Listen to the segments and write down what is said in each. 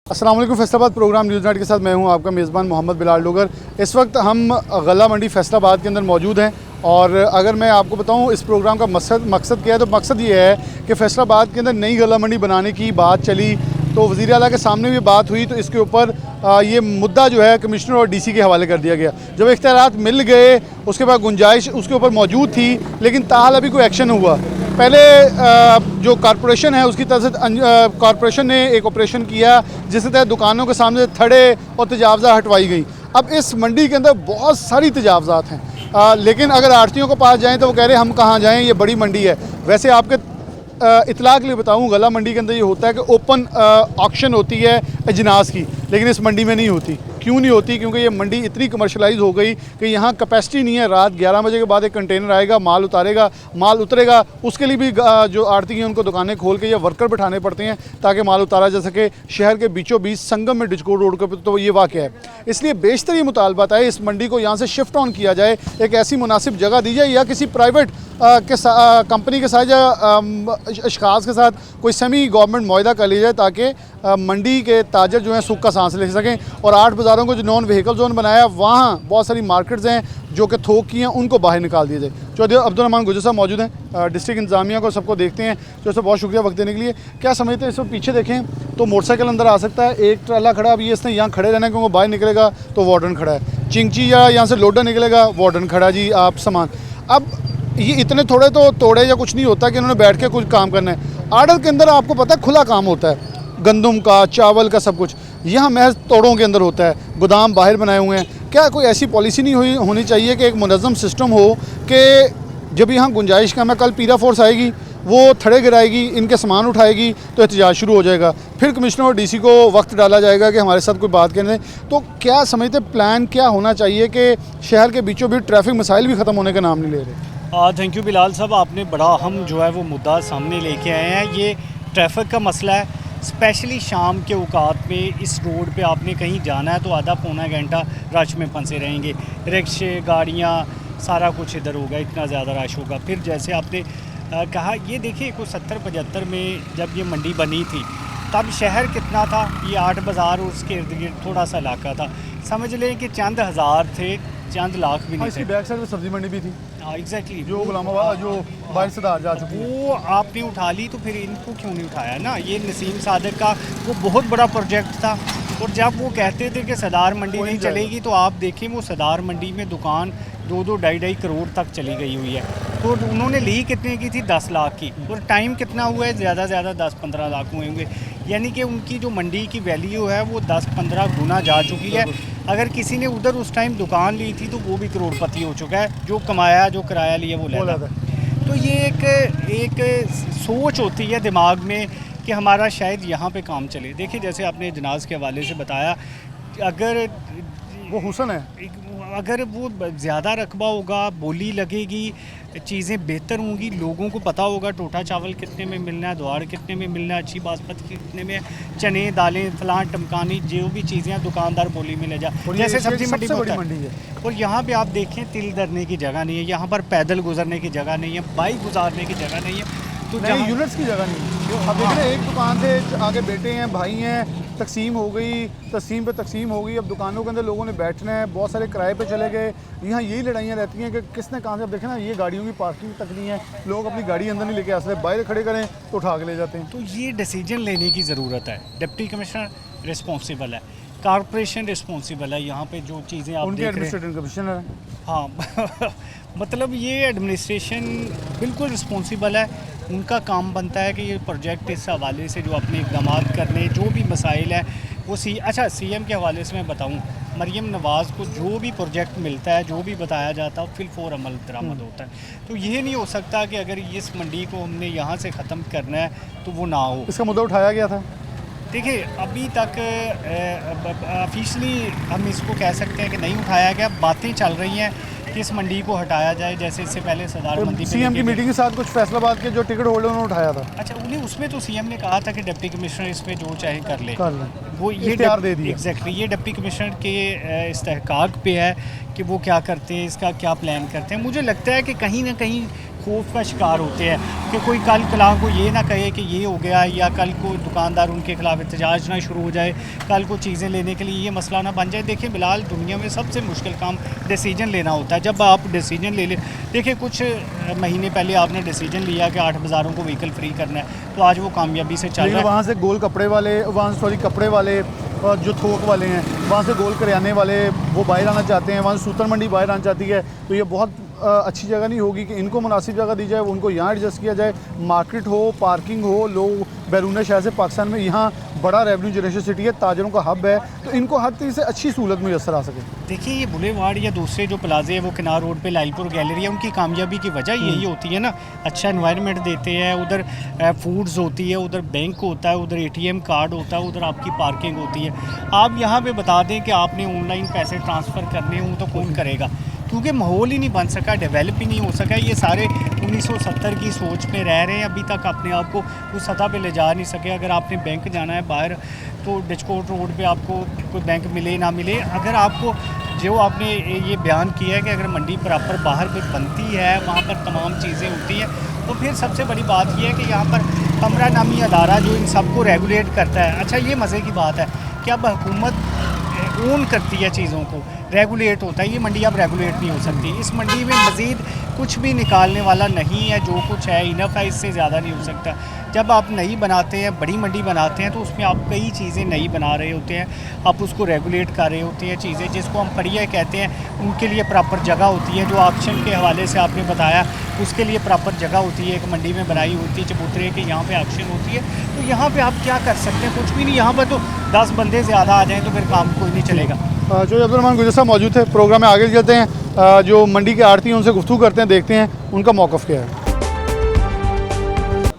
अस्सलाम वालेकुम। Faisalabad programme news night के साथ मैं हूं आपका मेज़बान मोहम्मद बिलाल डोगर। इस वक्त हम गला मंडी फैसलाबाद के अंदर मौजूद हैं और अगर मैं आपको बताऊं इस प्रोग्राम का मकसद क्या है तो मकसद ये है कि फैसलाबाद के अंदर नई गला मंडी बनाने की बात चली तो वज़ीर आला के सामने भी बात हुई तो इसके ऊपर ये मुद्दा जो है कमिश्नर और डीसी के हवाले कर दिया गया। जब इख्तियारात मिल गए उसके बाद गुंजाइश उसके ऊपर मौजूद थी लेकिन ताहाल अभी कोई एक्शन हुआ। पहले जो कॉरपोरेशन है उसकी तरफ से कॉरपोरेशन ने एक ऑपरेशन किया जिसके तहत दुकानों के सामने थड़े और तजावज़ा हटवाई गई। अब इस मंडी के अंदर बहुत सारी तजावज़ात हैं लेकिन अगर आढ़तियों के पास जाएं तो वो कह रहे हैं हम कहाँ जाएं, ये बड़ी मंडी है। वैसे आपके इतला के लिए बताऊं गला मंडी के अंदर ये होता है कि ओपन ऑक्शन होती है अजनास की, लेकिन इस मंडी में नहीं होती। क्यों नहीं होती? क्योंकि ये मंडी इतनी कमर्शलाइज हो गई कि यहाँ कैपेसिटी नहीं है। रात 11 बजे के बाद एक कंटेनर आएगा, माल उतारेगा, माल उतरेगा, उसके लिए भी जो आड़ती हैं उनको दुकानें खोल के या वर्कर बिठाने पड़ते हैं ताकि माल उतारा जा सके। शहर के बीचों बीच संगम में डिस्को रोड के तो ये वाक़ है। इसलिए बेशतर ये मुतालबा है इस मंडी को यहाँ से शिफ्ट ऑन किया जाए, एक ऐसी मुनासिब जगह दी जाए या किसी प्राइवेट कंपनी के साथ या अशखास के साथ कोई सेमी गवर्नमेंट मुआहदा कर लिया जाए ताकि मंडी के ताजर जो हैं सुख का सांस ले सकें। और 8 बाज़ारों को जो नॉन व्हीकल जोन बनाया वहाँ बहुत सारी मार्केट्स हैं जो कि थोक की हैं, उनको बाहर निकाल दिया जाए। चौधरी अब्दुल गुजर साहब मौजूद हैं डिस्ट्रिक्ट इंतजामिया को, सबको देखते हैं। जो सर बहुत शुक्रिया वक्त देने के लिए। क्या समझते हैं इस वक्त पीछे देखें तो मोटरसाइकिल अंदर आ सकता है, एक ट्राला खड़ा, अभी इसने यहाँ खड़े रहना क्योंकि बाहर निकलेगा तो वार्डन खड़ा है। चिंची या यहाँ से लोडर निकलेगा, वार्डन खड़ा, जी आप सामान। अब ये इतने थोड़े तो तोड़े या कुछ नहीं होता कि उन्होंने बैठ के कुछ काम करना है। आड़त के अंदर आपको पता है खुला काम होता है, गंदम का, चावल का, सब कुछ। यहाँ महज तोड़ों के अंदर होता है, गोदाम बाहर बनाए हुए हैं। क्या कोई ऐसी पॉलिसी नहीं होनी चाहिए कि एक मुनज़्ज़म सिस्टम हो कि जब यहाँ गुंजाइश का मैं कल पीरा फोर्स आएगी वो थड़े गिराएगी, इनके सामान उठाएगी तो एहतजाज शुरू हो जाएगा, फिर कमिश्नर और डीसी को वक्त डाला जाएगा कि हमारे साथ कोई बात करने। तो क्या समझते प्लान क्या होना चाहिए कि शहर के बीचों बीच ट्रैफिक मसाइल भी ख़त्म होने का नाम नहीं ले रहे? थैंक यू बिलाल साहब, आपने बड़ा अहम जो है वो मुद्दा सामने लेके आए हैं। ये ट्रैफिक का मसला है, स्पेशली शाम के औकात में इस रोड पे आपने कहीं जाना है तो आधा पौना घंटा रश में फंसे रहेंगे। रिक्शे, गाड़ियाँ, सारा कुछ इधर होगा, इतना ज़्यादा रश होगा। फिर जैसे आपने कहा, ये देखिए को 70-75 में जब ये मंडी बनी थी तब शहर कितना था, ये 8 बाज़ार और उसके इर्द गिर्द थोड़ा सा इलाका था। समझ लें कि चंद हज़ार थे, चंद लाख भी नहीं थे। बैक साइड में सब्जी मंडी भी थी। हाँ एग्जैक्टली, जो गुलामाबाद जो बाहर से जा चुकी है वो आपने उठा ली तो फिर इनको क्यों नहीं उठाया ना। ये नसीम सादिक का वो बहुत बड़ा प्रोजेक्ट था और जब वो कहते थे कि सदार मंडी नहीं चलेगी तो आप देखें वो सदार मंडी में दुकान 2-2, 2.5 करोड़ तक चली गई हुई है। तो उन्होंने ली कितने की थी? 10 लाख की। और टाइम कितना हुआ है? ज़्यादा से ज़्यादा 10-15 लाख हुए होंगे। यानी कि उनकी जो मंडी की वैल्यू है वो 10-15 गुना जा चुकी है। अगर किसी ने उधर उस टाइम दुकान ली थी तो वो भी करोड़पति हो चुका है, जो कमाया, जो किराया लिया वो लेता। तो ये एक सोच होती है दिमाग में कि हमारा शायद यहाँ पे काम चले। देखिए जैसे आपने जनाज के हवाले से बताया, अगर वो हुसन है, अगर वो ज़्यादा रकबा होगा, बोली लगेगी, चीज़ें बेहतर होंगी, लोगों को पता होगा टोटा चावल कितने में मिलना है, द्वार कितने में मिलना है, अच्छी बासमती कितने में, चने, दालें, फलां टमकानी, जो भी चीज़ें दुकान बोली में ले जा। जैसे सब्जी मंडी में होता है। और यहाँ पे आप देखें तिल धरने की जगह नहीं है, यहाँ पर पैदल गुजरने की जगह नहीं है, बाइक गुजारने की जगह नहीं है, तो जहाँ यूनिट्स की जगह नहीं है। अब देख रहे हैं एक दुकान से आगे बेटे हैं, भाई हैं, तकसीम हो गई, तकसीम पे तकसीम हो गई। अब दुकानों के अंदर लोगों ने बैठना है, बहुत सारे किराए पे चले गए। यहाँ यही लड़ाइयाँ रहती हैं कि किसने कहाँ से। अब देखें ना, ये गाड़ियों की पार्किंग तक नहीं है, लोग अपनी गाड़ी अंदर नहीं लेके आ सकते, बाहर खड़े करें तो उठा के ले जाते हैं। तो ये डिसीजन लेने की ज़रूरत है। डिप्टी कमिश्नर रिस्पॉन्सिबल है, कॉरपोरेशन रिस्पॉन्सिबल है, यहाँ पे जो चीज़ें आप देख रहे हैं एडमिनिस्ट्रेटिव कमिश्नर है। हाँ मतलब ये एडमिनिस्ट्रेशन बिल्कुल रिस्पॉन्सिबल है। उनका काम बनता है कि ये प्रोजेक्ट इस हवाले से जो अपने इक़दाम करने, जो भी मसाइल है वो अच्छा सीएम के हवाले से मैं बताऊँ, मरीम नवाज़ को जो भी प्रोजेक्ट मिलता है, जो भी बताया जाता है, फिल फॉर अमल दरामद होता है। तो ये नहीं हो सकता कि अगर इस मंडी को हमने यहाँ से ख़त्म करना है तो वो ना हो। इसका मुद्दा उठाया गया था। देखिए अभी तक ऑफिशियली हम इसको कह सकते हैं कि नहीं उठाया गया। बातें चल रही हैं कि इस मंडी को हटाया जाए, जैसे इससे पहले सदार मंडी सीएम की मीटिंग के साथ कुछ फैसलाबाद के जो टिकट होल्डर उन्होंने उठाया था। अच्छा, उन्हें उसमें तो सीएम ने कहा था कि डिप्टी कमिश्नर इसमें जो चाहे कर ले। वो ये इख्तियार दे दिया। एग्जैक्टली, ये डिप्टी कमिश्नर के इस्तेहकाक पे है कि वो क्या करते हैं, इसका क्या प्लान करते हैं। मुझे लगता है कि कहीं ना कहीं खौफ का शिकार होते हैं कि कोई कल कला को ये ना कहे कि ये हो गया, या कल को दुकानदार उनके खिलाफ एहतजाज ना शुरू हो जाए, कल को चीज़ें लेने के लिए ये मसला ना बन जाए। देखिए बिलाल, दुनिया में सबसे मुश्किल काम डिसीजन लेना होता है। जब आप डिसीजन ले ले, देखिए कुछ महीने पहले आपने डिसीजन लिया कि 8 बाज़ारों को व्हीकल फ्री करना है, तो आज वो कामयाबी से चल रहा है। वहाँ से गोल कपड़े वाले, वहाँ से सॉरी कपड़े वाले और जो थोक वाले हैं, वहाँ से गोल करियाने वाले वो बाहर आना चाहते हैं, वहाँ से सूतर मंडी बाहर आना चाहती है। तो ये बहुत अच्छी जगह नहीं होगी कि इनको मुनासिब जगह दी जाए, उनको यहाँ एडजस्ट किया जाए। मार्केट हो, पार्किंग हो, लोग बैरून शहर से पाकिस्तान में यहाँ बड़ा रेवेन्यू जनरेशन सिटी है, ताजरों का हब है, तो इनको हर तरीके से अच्छी सहूलत मैसर आ सके। देखिए ये बुलेवार्ड या दूसरे जो प्लाजे है वो किनार रोड पे लाइलपुर गैलरी है, उनकी कामयाबी की वजह यही होती है ना, अच्छा एनवायरनमेंट देते हैं, उधर फूड्स होती है, उधर बैंक होता है, उधर ATM कार्ड होता है, उधर आपकी पार्किंग होती है। आप यहाँ पे बता दें कि आपने ऑनलाइन पैसे ट्रांसफ़र करने हों तो कौन करेगा, क्योंकि माहौल ही नहीं बन सका, डेवलप ही नहीं हो सका। ये सारे 1970 की सोच में रह रहे हैं, अभी तक अपने आप को उस सतह पे ले जा नहीं सके। अगर आपने बैंक जाना है बाहर तो डिस्कोट रोड पे आपको कोई बैंक मिले ना मिले, अगर आपको जो आपने ये बयान किया है कि अगर मंडी प्रॉपर बाहर कोई बनती है, वहाँ पर तमाम चीज़ें होती हैं, तो फिर सबसे बड़ी बात यह है कि यहाँ पर कमरा नामी अदारा जो इन सबको रेगुलेट करता है। अच्छा ये मज़े की बात है कि अब हुकूमत ओन करती है चीज़ों को, रेगुलेट होता है। ये मंडी अब रेगुलेट नहीं हो सकती। इस मंडी में मज़ीद कुछ भी निकालने वाला नहीं है, जो कुछ है इनफ है, इससे ज़्यादा नहीं हो सकता। जब आप नई बनाते हैं, बड़ी मंडी बनाते हैं, तो उसमें आप कई चीज़ें नई बना रहे होते हैं, आप उसको रेगुलेट कर रहे होते हैं। चीज़ें जिसको हम फरिया कहते हैं, उनके लिए प्रॉपर जगह होती है, जो ऑप्शन के हवाले से आपने बताया, उसके लिए प्रॉपर जगह होती है, एक मंडी में बनाई होती है चबूतरे के, यहाँ पे ऑप्शन होती है। तो यहाँ पे आप क्या कर सकते हैं, कुछ भी नहीं। यहाँ पर तो 10 बंदे ज़्यादा आ जाएँ तो फिर काम कोई नहीं चलेगा। जो अब्दुर्रहमान गुजर साहब मौजूद थे प्रोग्राम में, आगे चलते हैं। जो मंडी के आड़ती हैं उनसे गुफ्तगू करते हैं, देखते हैं उनका मौक़िफ़ क्या है।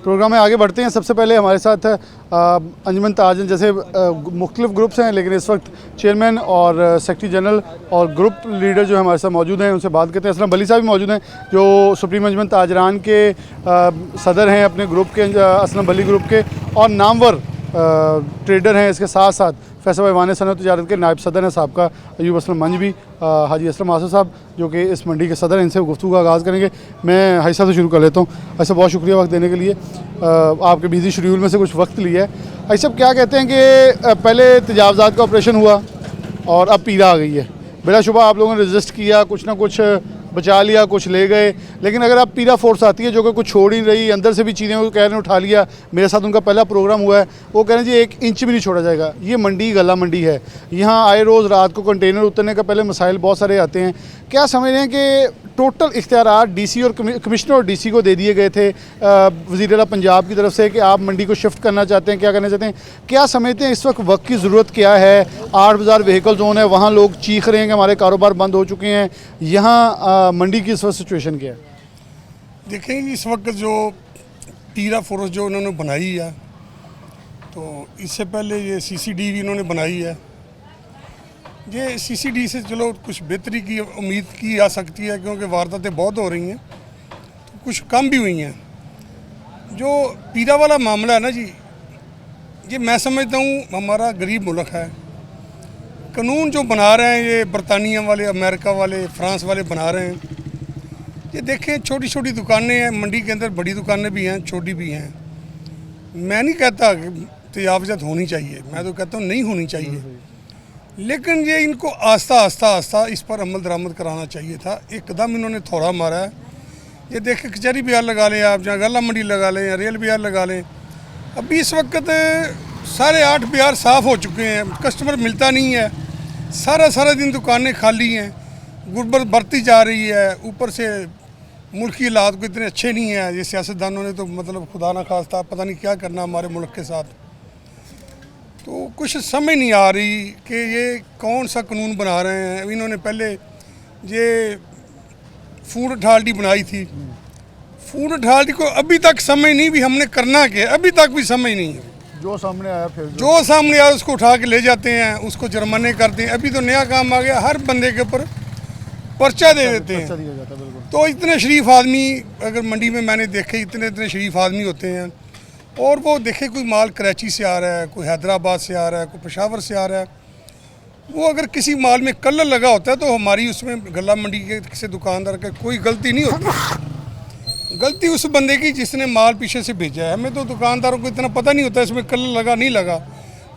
प्रोग्राम में आगे बढ़ते हैं। सबसे पहले हमारे साथ अंजुमन ताजन जैसे मुख्तलिफ ग्रुप्स हैं, लेकिन इस वक्त चेयरमैन और सेक्रेटरी जनरल और ग्रुप लीडर जो है हमारे साथ मौजूद हैं, उनसे बात करते हैं। असलम बली साहब भी मौजूद हैं, जो सुप्रीम अंजुमन ताजरान के सदर हैं अपने ग्रुप के, असलम बली ग्रुप के, और नामवर ट्रेडर हैं। इसके साथ साथ फैसल ऐवान सनअत तजारत के नायब सदर हैं साहब का अयूब असलम मंज भी, हाजी असलम आसिफ साहब जो कि इस मंडी के सदर हैं। इनसे गुफ्तगू का आगाज़ करेंगे। मैं हाजी साहब से शुरू कर लेता हूँ। हाजी साहब बहुत शुक्रिया वक्त देने के लिए, आपके बिजी शेड्यूल में से कुछ वक्त लिया है। हाजी साहब क्या कहते हैं कि पहले तजावज़ात का ऑपरेशन हुआ और अब पीरा आ गई है। बिलाशुबा आप लोगों ने रजिस्ट किया, कुछ ना कुछ बचा लिया, कुछ ले गए, लेकिन अगर आप पीरा फोर्स आती है जो कि कुछ छोड़ ही नहीं रही, अंदर से भी चीज़ें वो कह रहे हैं उठा लिया। मेरे साथ उनका पहला प्रोग्राम हुआ है, वो कह रहे हैं जी 1 इंच भी नहीं छोड़ा जाएगा। ये मंडी गला मंडी है, यहाँ आए रोज़ रात को कंटेनर उतरने का पहले मसाइल बहुत सारे आते हैं। क्या समझ रहे हैं कि टोटल इख्तियारात DC और कमिश्नर और DC को दे दिए गए थे वज़ीर आला पंजाब की तरफ से कि आप मंडी को शिफ्ट करना चाहते हैं, क्या करना चाहते हैं? क्या समझते हैं इस वक्त वक्त की ज़रूरत क्या है? 8 बाज़ार व्हीकल जोन है, वहाँ लोग चीख रहे हैं कि हमारे कारोबार बंद हो चुके हैं। यहाँ मंडी की इस वक्त सिचुएशन क्या है? देखें इस वक्त जो पीरा फोर्स जो उन्होंने बनाई है, तो इससे पहले ये CCD भी इन्होंने बनाई है। ये CCD से चलो कुछ बेहतरी की उम्मीद की जा सकती है, क्योंकि वारदातें बहुत हो रही हैं, तो कुछ कम भी हुई हैं। जो पीरा वाला मामला है ना जी, ये मैं समझता हूँ हमारा गरीब मुल्क है। कानून जो बना रहे हैं ये बरतानिया वाले, अमेरिका वाले, फ्रांस वाले बना रहे हैं। ये देखें छोटी छोटी दुकानें हैं मंडी के अंदर, बड़ी दुकानें भी हैं, छोटी भी हैं। मैं नहीं कहता कि तजावज़ात होनी चाहिए, मैं तो कहता हूँ नहीं होनी चाहिए, लेकिन ये इनको आस्ता इस पर अमल दरामद कराना चाहिए था। एकदम इन्होंने थोड़ा मारा है। ये देखें कचहरी बाज़ार लगा लें आप, जहाँ गला मंडी लगा लें या रेल बाज़ार लगा लें, अभी इस वक्त सारे 8 बाज़ार साफ़ हो चुके हैं, कस्टमर मिलता नहीं है, सारा दिन दुकानें खाली हैं, गुर्बत बढ़ती जा रही है। ऊपर से मुल्क की हालात को इतने अच्छे नहीं है, ये सियासतदानों ने तो मतलब खुदा न खास्ता पता नहीं क्या करना हमारे मुल्क के साथ। तो कुछ समझ नहीं आ रही कि ये कौन सा कानून बना रहे हैं। इन्होंने पहले ये फूड अथॉरिटी बनाई थी, फूड अथॉरिटी को अभी तक समझ नहीं भी हमने करना क्या, अभी तक भी समझ नहीं है। जो सामने आया फिर जो सामने आया उसको उठा के ले जाते हैं, उसको जुर्माने करते हैं। अभी तो नया काम आ गया, हर बंदे के ऊपर पर्चा दे देते हैं। तो इतने शरीफ आदमी अगर मंडी में मैंने देखे, इतने शरीफ आदमी होते हैं, और वो देखे कोई माल कराची से आ रहा है, कोई हैदराबाद से आ रहा है, कोई पेशावर से आ रहा है, वो अगर किसी माल में कलर लगा होता है तो हमारी उसमें गला मंडी के किसी दुकानदार का कोई गलती नहीं होती। गलती उस बंदे की जिसने माल पीछे से भेजा है। हमें तो दुकानदारों को इतना पता नहीं होता इसमें कलर लगा नहीं लगा,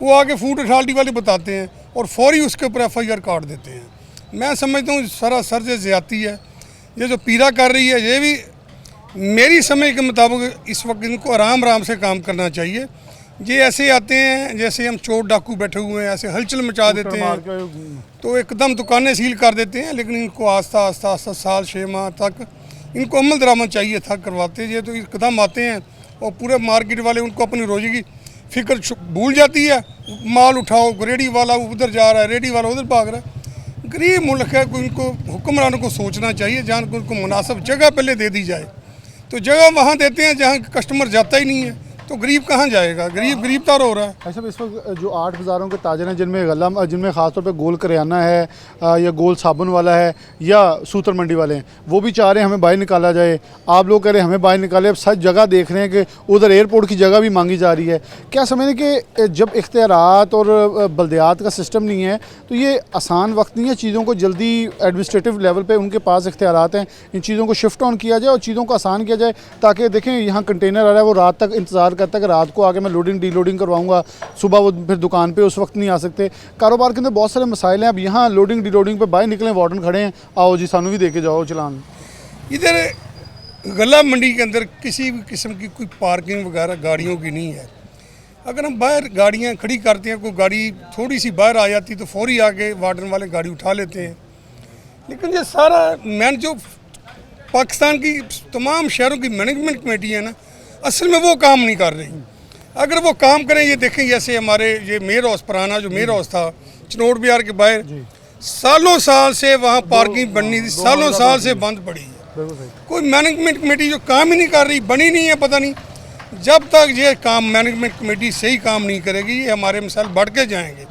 वो आके फूड अथॉरिटी वाले बताते हैं और फौरी उसके ऊपर FIR काट देते हैं। मैं समझता हूँ सरासर से ज़्यादती है। ये जो पीरा कर रही है, ये भी मेरी समझ के मुताबिक इस वक्त इनको आराम आराम से काम करना चाहिए। ये ऐसे आते हैं जैसे हम चोर डाकू बैठे हुए हैं, ऐसे हलचल मचा देते हैं तो एकदम दुकानें सील कर देते हैं। लेकिन इनको आस्ता आस्ता आस्ता साल 6 माह तक इनको अमल दरामद चाहिए था, करवाते। ये तो एकदम आते हैं और पूरे मार्केट वाले उनको अपनी रोजी की फिक्र भूल जाती है। माल उठाओ, रेडी वाला उधर जा रहा है, रेडी वाला उधर भाग रहा है। गरीब मुल्क है, इनको हुक्मरानों को सोचना चाहिए, जहाँ उनको मुनासिब जगह पहले दे दी जाए। तो जगह वहाँ देते हैं जहाँ कस्टमर जाता ही नहीं है, तो गरीब कहाँ जाएगा? गरीब गरीबतार हो रहा है। ऐसा इस वक्त जो 8 बाज़ारों के ताजर हैं जिनमें ख़ासतौर पे गोल करियाना है या गोल साबुन वाला है या सूतर मंडी वाले हैं, वो भी चाह रहे हैं हमें बाहर निकाला जाए। आप लोग कह रहे हैं हमें बाहर निकाले। अब सच जगह देख रहे हैं कि उधर एयरपोर्ट की जगह भी मांगी जा रही है। क्या समझें कि जब इख्तियारात और बल्दियात का सिस्टम नहीं है तो ये आसान वक्त नहीं है चीज़ों को जल्दी एडमिनिस्ट्रेटिव लेवल पर उनके पास इख्तियारात हैं, इन चीज़ों को शिफ्ट ऑन किया जाए और चीज़ों को आसान किया जाए, ताकि देखें यहाँ कंटेनर आ रहा है, वो रात तक इंतज़ार करता है कि रात को आके मैं लोडिंग डीलोडिंग करवाऊंगा, सुबह वो फिर दुकान पे उस वक्त नहीं आ सकते। कारोबार के अंदर बहुत सारे मसाइल हैं। अब यहाँ लोडिंग डीलोडिंग पे बाहर निकले, वार्डन खड़े हैं, आओ जी सानू भी दे के जाओ चलान। इधर गला मंडी के अंदर किसी भी किस्म की कोई पार्किंग वगैरह गाड़ियों की नहीं है। अगर हम बाहर गाड़ियाँ खड़ी करते हैं, कोई गाड़ी थोड़ी सी बाहर आ जाती तो फौरी आके वार्डन वाले गाड़ी उठा लेते हैं। लेकिन ये सारा जो पाकिस्तान की तमाम शहरों की मैनेजमेंट कमेटी है ना, असल में वो काम नहीं कर रही। अगर वो काम करें, ये देखें जैसे हमारे ये मेयर हाउस पुराना जो मेयर हाउस था चिनोट बाजार के बाहर, सालों साल से वहाँ पार्किंग बननी थी, सालों साल से बंद पड़ी है। कोई मैनेजमेंट कमेटी जो काम ही नहीं कर रही, बनी नहीं है, पता नहीं। जब तक ये काम मैनेजमेंट कमेटी सही काम नहीं करेगी, ये हमारे मसाइल बढ़ के जाएंगे।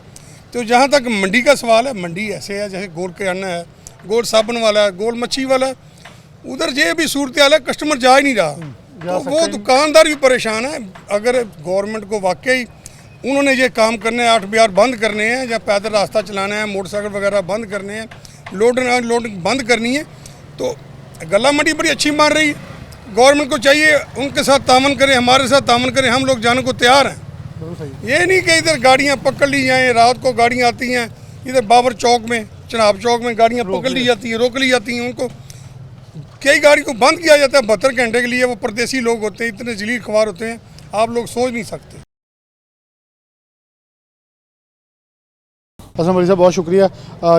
तो जहाँ तक मंडी का सवाल है, मंडी ऐसे है जैसे गोल किराना है, गोल साबुन वाला है, गोल मच्छी वाला है, उधर ये भी सूरत हाल है, कस्टमर जा ही नहीं रहा। तो वो दुकानदार भी परेशान है। अगर गवर्नमेंट को वाकई उन्होंने ये काम करने हैं, 8 बाज़ार बंद करने हैं, या पैदल रास्ता चलाना है, मोटरसाइकिल वगैरह बंद करने हैं, लोडिंग बंद करनी है, तो गला मंडी बड़ी अच्छी मान रही है। गवर्नमेंट को चाहिए उनके साथ तावन करें, हमारे साथ तावन करें, हम लोग जाने को तैयार हैं। ये नहीं कि इधर गाड़ियाँ पकड़ ली जाएँ, रात को गाड़ियाँ आती हैं, इधर बाबर चौक में, चनाब चौक में गाड़ियाँ पकड़ ली जाती हैं, रोक ली जाती हैं। उनको कई गाड़ी को बंद किया जाता है 72 घंटे के लिए। वो परदेसी लोग होते हैं, इतने जलील ख्वार होते हैं, आप लोग सोच नहीं सकते। असलम भाई साहब, बहुत शुक्रिया।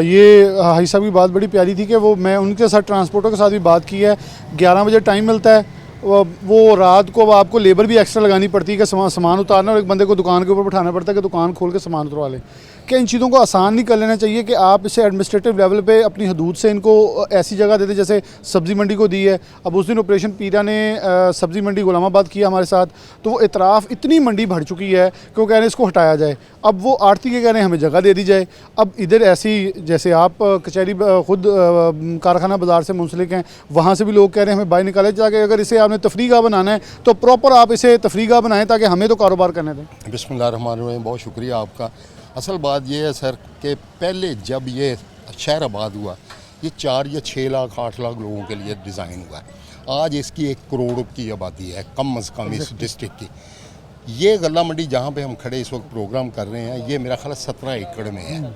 ये हाई साहब की बात बड़ी प्यारी थी कि वो मैं उनके साथ ट्रांसपोर्टर के साथ भी बात की है। 11 बजे टाइम मिलता है, वो रात को आपको लेबर भी एक्स्ट्रा लगानी पड़ती है कि सामान उतारना, और एक बंदे को दुकान के ऊपर बैठाना पड़ता है कि दुकान खोल के सामान उतरवा ले। क्या इन चीज़ों को आसान नहीं कर लेना चाहिए कि आप इसे एडमिनिस्ट्रेटिव लेवल पे अपनी हदूद से इनको ऐसी जगह देते जैसे सब्ज़ी मंडी को दी है। अब उस दिन ऑपरेशन पीरा ने सब्ज़ी मंडी गुलामाबाद किया हमारे साथ, तो वो इतराफ़ इतनी मंडी बढ़ चुकी है कि वो कह रहे हैं इसको हटाया जाए। अब वो आड़ती के कह रहे हैं हमें जगह दे दी जाए। अब इधर ऐसी जैसे आप कचहरी खुद कारखाना बाज़ार से मुंसलिक हैं, वहाँ से भी लोग कह रहे हैं हमें बाहर निकाले जाके। अगर इसे आपने तफरीगाह बनाना है तो प्रॉपर आप इसे तफरीगाह बनाएं ताकि हमें तो कारोबार करने दें। बिस्मिल्लाहिर्रहमानिर्रहीम, बहुत शुक्रिया आपका। असल बात यह है सर कि पहले जब ये शहर आबाद हुआ, ये 4 या 6 लाख 8 लाख लोगों के लिए डिज़ाइन हुआ है। आज इसकी 1 करोड़ की आबादी है कम अज़ कम इस डिस्ट्रिक्ट की। ये गला मंडी जहाँ पे हम खड़े इस वक्त प्रोग्राम कर रहे हैं, ये मेरा ख्याल 17 एकड़ में है।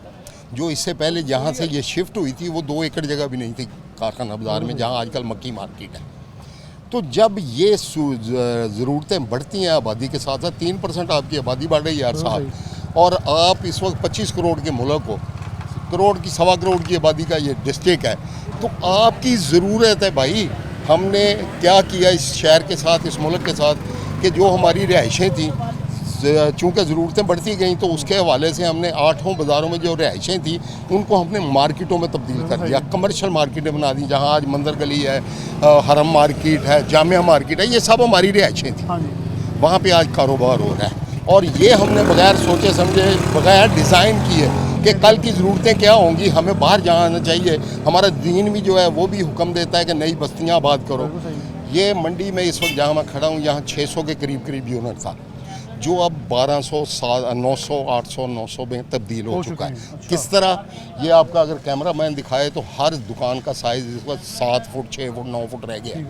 जो इससे पहले जहाँ से ये शिफ्ट हुई थी वो 2 एकड़ जगह भी नहीं थी कारखाना बाज़ार में, जहाँ आजकल मक्की मार्केट है। तो जब ये ज़रूरतें बढ़ती हैं आबादी के साथ साथ, 3% आपकी आबादी बढ़ रही है हर साल, और आप इस वक्त 25 करोड़ के मुल्क को, करोड़ की 1.25 करोड़ की आबादी का ये डिस्ट्रिक्ट है, तो आपकी ज़रूरत है भाई। हमने क्या किया इस शहर के साथ, इस मुल्क के साथ, कि जो हमारी रिहाइशें थी, चूँकि ज़रूरतें बढ़ती गई, तो उसके हवाले से हमने 8 बाज़ारों में जो रिहाइशें थी उनको हमने मार्केटों में तब्दील कर दिया, कमर्शियल मार्केटें बना दी। जहाँ आज मंदिर गली है, हरम मार्केट है, जामिया मार्केट है, ये सब हमारी रिहाइशें थी। वहाँ पे आज कारोबार हो रहा है, और ये हमने बगैर सोचे समझे, बगैर डिज़ाइन किए कि कल की ज़रूरतें क्या होंगी, हमें बाहर जाना चाहिए। हमारा दीन भी जो है वो भी हुक्म देता है कि नई बस्तियाँ आबाद करो। ये मंडी में इस वक्त जहाँ मैं खड़ा हूँ, यहाँ 600 के करीब यूनिट था। जो अब 900 800 900 में तब्दील हो चुका है। अच्छा। किस तरह, ये आपका अगर कैमरा मैन दिखाए तो हर दुकान का साइज़ इस वक्त 7 फुट 6 फुट 9 फुट रह गया है।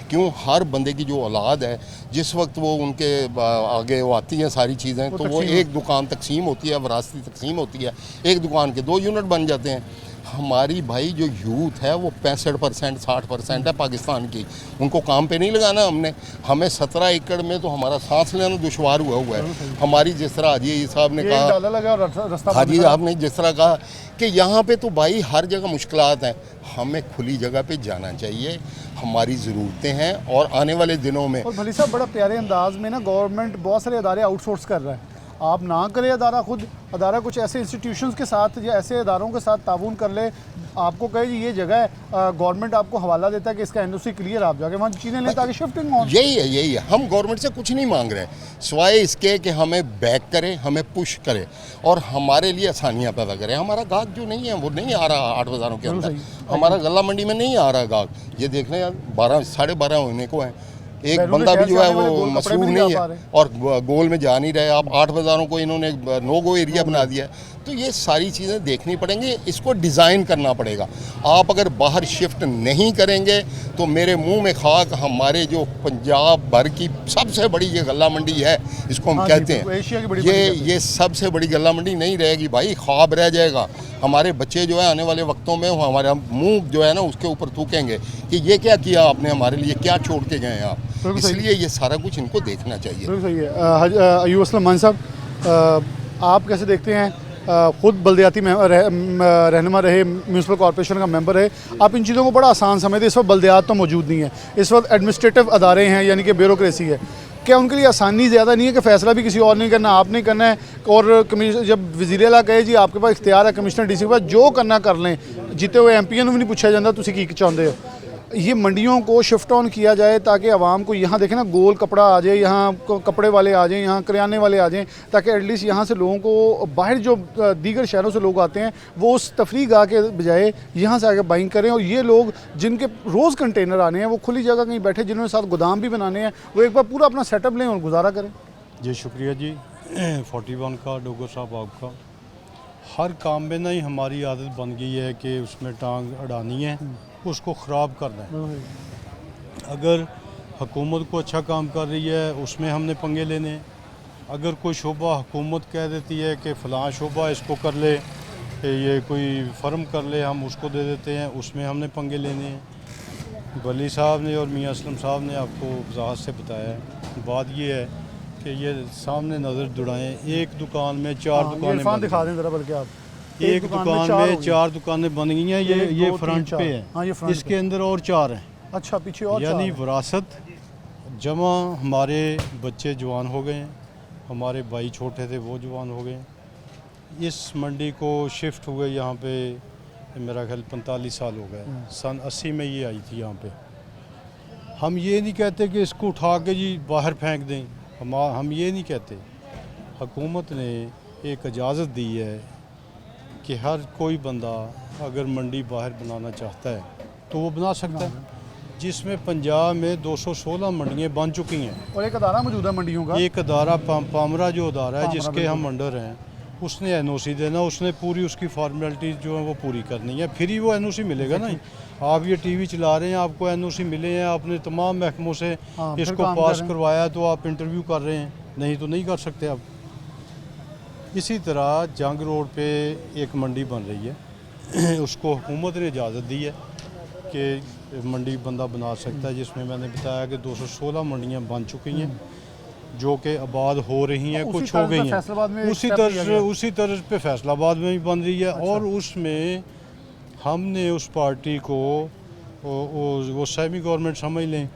क्यों? हर बंदे की जो औलाद है, जिस वक्त वो उनके आगे वो आती हैं सारी चीज़ें, तो वो एक दुकान तकसीम होती है, विरासती तकसीम होती है, एक दुकान के 2 यूनिट बन जाते हैं। हमारी भाई जो यूथ है वो 65% 60% है पाकिस्तान की, उनको काम पे नहीं लगाना हमने। हमें 17 एकड़ में तो हमारा सांस लेना दुश्वार हुआ है। हमारी जिस तरह हाजी साहब ने कहा, डाला लगा और रास्ता हाजी साहब ने जिस तरह कहा कि यहाँ पे तो भाई हर जगह मुश्किलात हैं, हमें खुली जगह पे जाना चाहिए, हमारी ज़रूरतें हैं। और आने वाले दिनों में, और भली साहब बड़ा प्यारे अंदाज में ना गवर्नमेंट बहुत सारे अदारे आउटसोर्स कर रहा है। आप ना करें अदारा, खुद अदारा कुछ ऐसे इंस्टीट्यूशंस के साथ या ऐसे अदारों के साथ ताउन कर ले, आपको कहे जी ये जगह है, गवर्नमेंट आपको हवाला देता है कि इसका एनओसी क्लियर, आप जाके वहाँ चीज़ें लें ताकि शिफ्टिंग हो। यही है। हम गवर्नमेंट से कुछ नहीं मांग रहे सिवाय इसके कि हमें बैक करे, हमें पुश करे और हमारे लिए आसानियाँ पैदा करे। हमारा गाहक जो नहीं है वो नहीं आ रहा 8 बाज़ारों के अंदर, हमारा गला मंडी में नहीं आ रहा गाहक। ये देख लें यार, 12 साढ़े 12 होने को हैं, एक बंदा भी जो है वो मशहूर नहीं है और गोल में जा नहीं रहे। आप 8 बाज़ारों को इन्होंने नो गो एरिया बना दिया है। तो ये सारी चीज़ें देखनी पड़ेंगी, इसको डिज़ाइन करना पड़ेगा। आप अगर बाहर शिफ्ट नहीं करेंगे तो मेरे मुंह में खाक, हमारे जो पंजाब भर की सबसे बड़ी ये गल्ला मंडी है, इसको हम कहते हैं, ये सबसे बड़ी गल्ला मंडी नहीं रहेगी भाई, ख्वाब रह जाएगा। हमारे बच्चे जो है आने वाले वक्तों में हमारा मुंह जो है ना उसके ऊपर थूकेंगे कि ये क्या किया आपने हमारे लिए, क्या छोड़ के गए आप। इसलिए ये सारा कुछ इनको देखना चाहिए। बिल्कुल सही है। अयूब असलम मान साहब, आप कैसे देखते हैं, खुद बल्दियाती रहनुमा रहे, म्यूनसिपल कॉर्पोरेशन का मेंबर है, आप इन चीज़ों को बड़ा आसान समझते हैं। इस वक्त बल्दियात तो मौजूद नहीं है, इस वक्त एडमिनिस्ट्रेटिव अदारे हैं यानी कि ब्यूरोक्रेसी है। क्या उनके लिए आसानी ज़्यादा नहीं है कि फ़ैसला भी किसी और नहीं करना, आप नहीं करना है? और जब वज़ीर आला कहे जी आपके पास इख्तियार है, कमिश्नर DC के पास जो करना कर लें, जीते हुए MP'ओं भी नहीं पूछा जाता तुसी की चाहते हो। ये मंडियों को शिफ्ट ऑन किया जाए ताकि आवाम को यहाँ देखें ना, गोल कपड़ा आ जाए, यहाँ कपड़े वाले आ जाएँ, यहाँ करियाने वाले आ जाएँ, ताकि एटलीस्ट यहाँ से लोगों को, बाहर जो दीगर शहरों से लोग आते हैं वो उस तफरीह के बजाय यहाँ से आके बाइंग करें। और ये लोग जिनके रोज़ कंटेनर आने हैं, वो खुली जगह कहीं बैठे, जिन्होंने साथ गोदाम भी बनाने हैं, वो एक बार पूरा अपना सेटअप लें और गुजारा करें। जी शुक्रिया जी 41 का डोगर साहब आपका। हर काम में ना ही हमारी आदत बन गई है कि उसमें टांग अड़ानी है, उसको ख़राब करना है। अगर हुकूमत को अच्छा काम कर रही है उसमें हमने पंगे लेने हैं। अगर कोई शोबा हुकूमत कह देती है कि फ़लाँ शोबा इसको कर ले, ये कोई फ़र्म कर ले, हम उसको दे देते हैं, उसमें हमने पंगे लेने हैं। वली साहब ने और मियाँ असलम साहब ने आपको वजाहत से बताया है। बात ये है कि ये सामने नज़र दुड़ाएँ, एक दुकान में 4 दुकानें दिखा दें ज़रा, बल्कि आप एक दुकान में 4 दुकानें बन गई हैं। ये फ्रंट पे है। हाँ, ये फ्रंट इसके अंदर और 4 हैं। अच्छा, पीछे और यानी विरासत जमा, हमारे बच्चे जवान हो गए हैं, हमारे भाई छोटे थे वो जवान हो गए। इस मंडी को शिफ्ट हुए यहाँ पे मेरा ख्याल 45 साल हो गए। सन 80 में ये आई थी यहाँ पे। हम ये नहीं कहते कि इसको उठा के जी बाहर फेंक दें, हम ये नहीं कहते। हुकूमत ने एक इजाज़त दी है कि हर कोई बंदा अगर मंडी बाहर बनाना चाहता है तो वो बना सकता है, जिसमें पंजाब में 216 मंडियाँ बन चुकी हैं। और एक अदारा मौजूद है मंडियों का, एक अदारा पामरा जो अदारा है जिसके हम अंडर हैं, उसने NOC देना, उसने पूरी उसकी फॉर्मेलिटीज़ जो है वो पूरी करनी है, फिर ही वो NOC मिलेगा ना। आप ये TV चला रहे हैं, आपको NOC मिले हैं, आपने तमाम महकमों से इसको पास करवाया तो आप इंटरव्यू कर रहे हैं, नहीं तो नहीं कर सकते आप। इसी तरह जंग रोड पे एक मंडी बन रही है, उसको हुकूमत ने इजाज़त दी है कि मंडी बंदा बना सकता है, जिसमें मैंने बताया कि 216 मंडियाँ बन चुकी हैं जो कि आबाद हो रही हैं, कुछ हो गई हैं। उसी तर्ज पे फैसलाबाद में भी बन रही है। अच्छा। और उसमें हमने उस पार्टी को वो सेमी गवर्नमेंट समझ लें,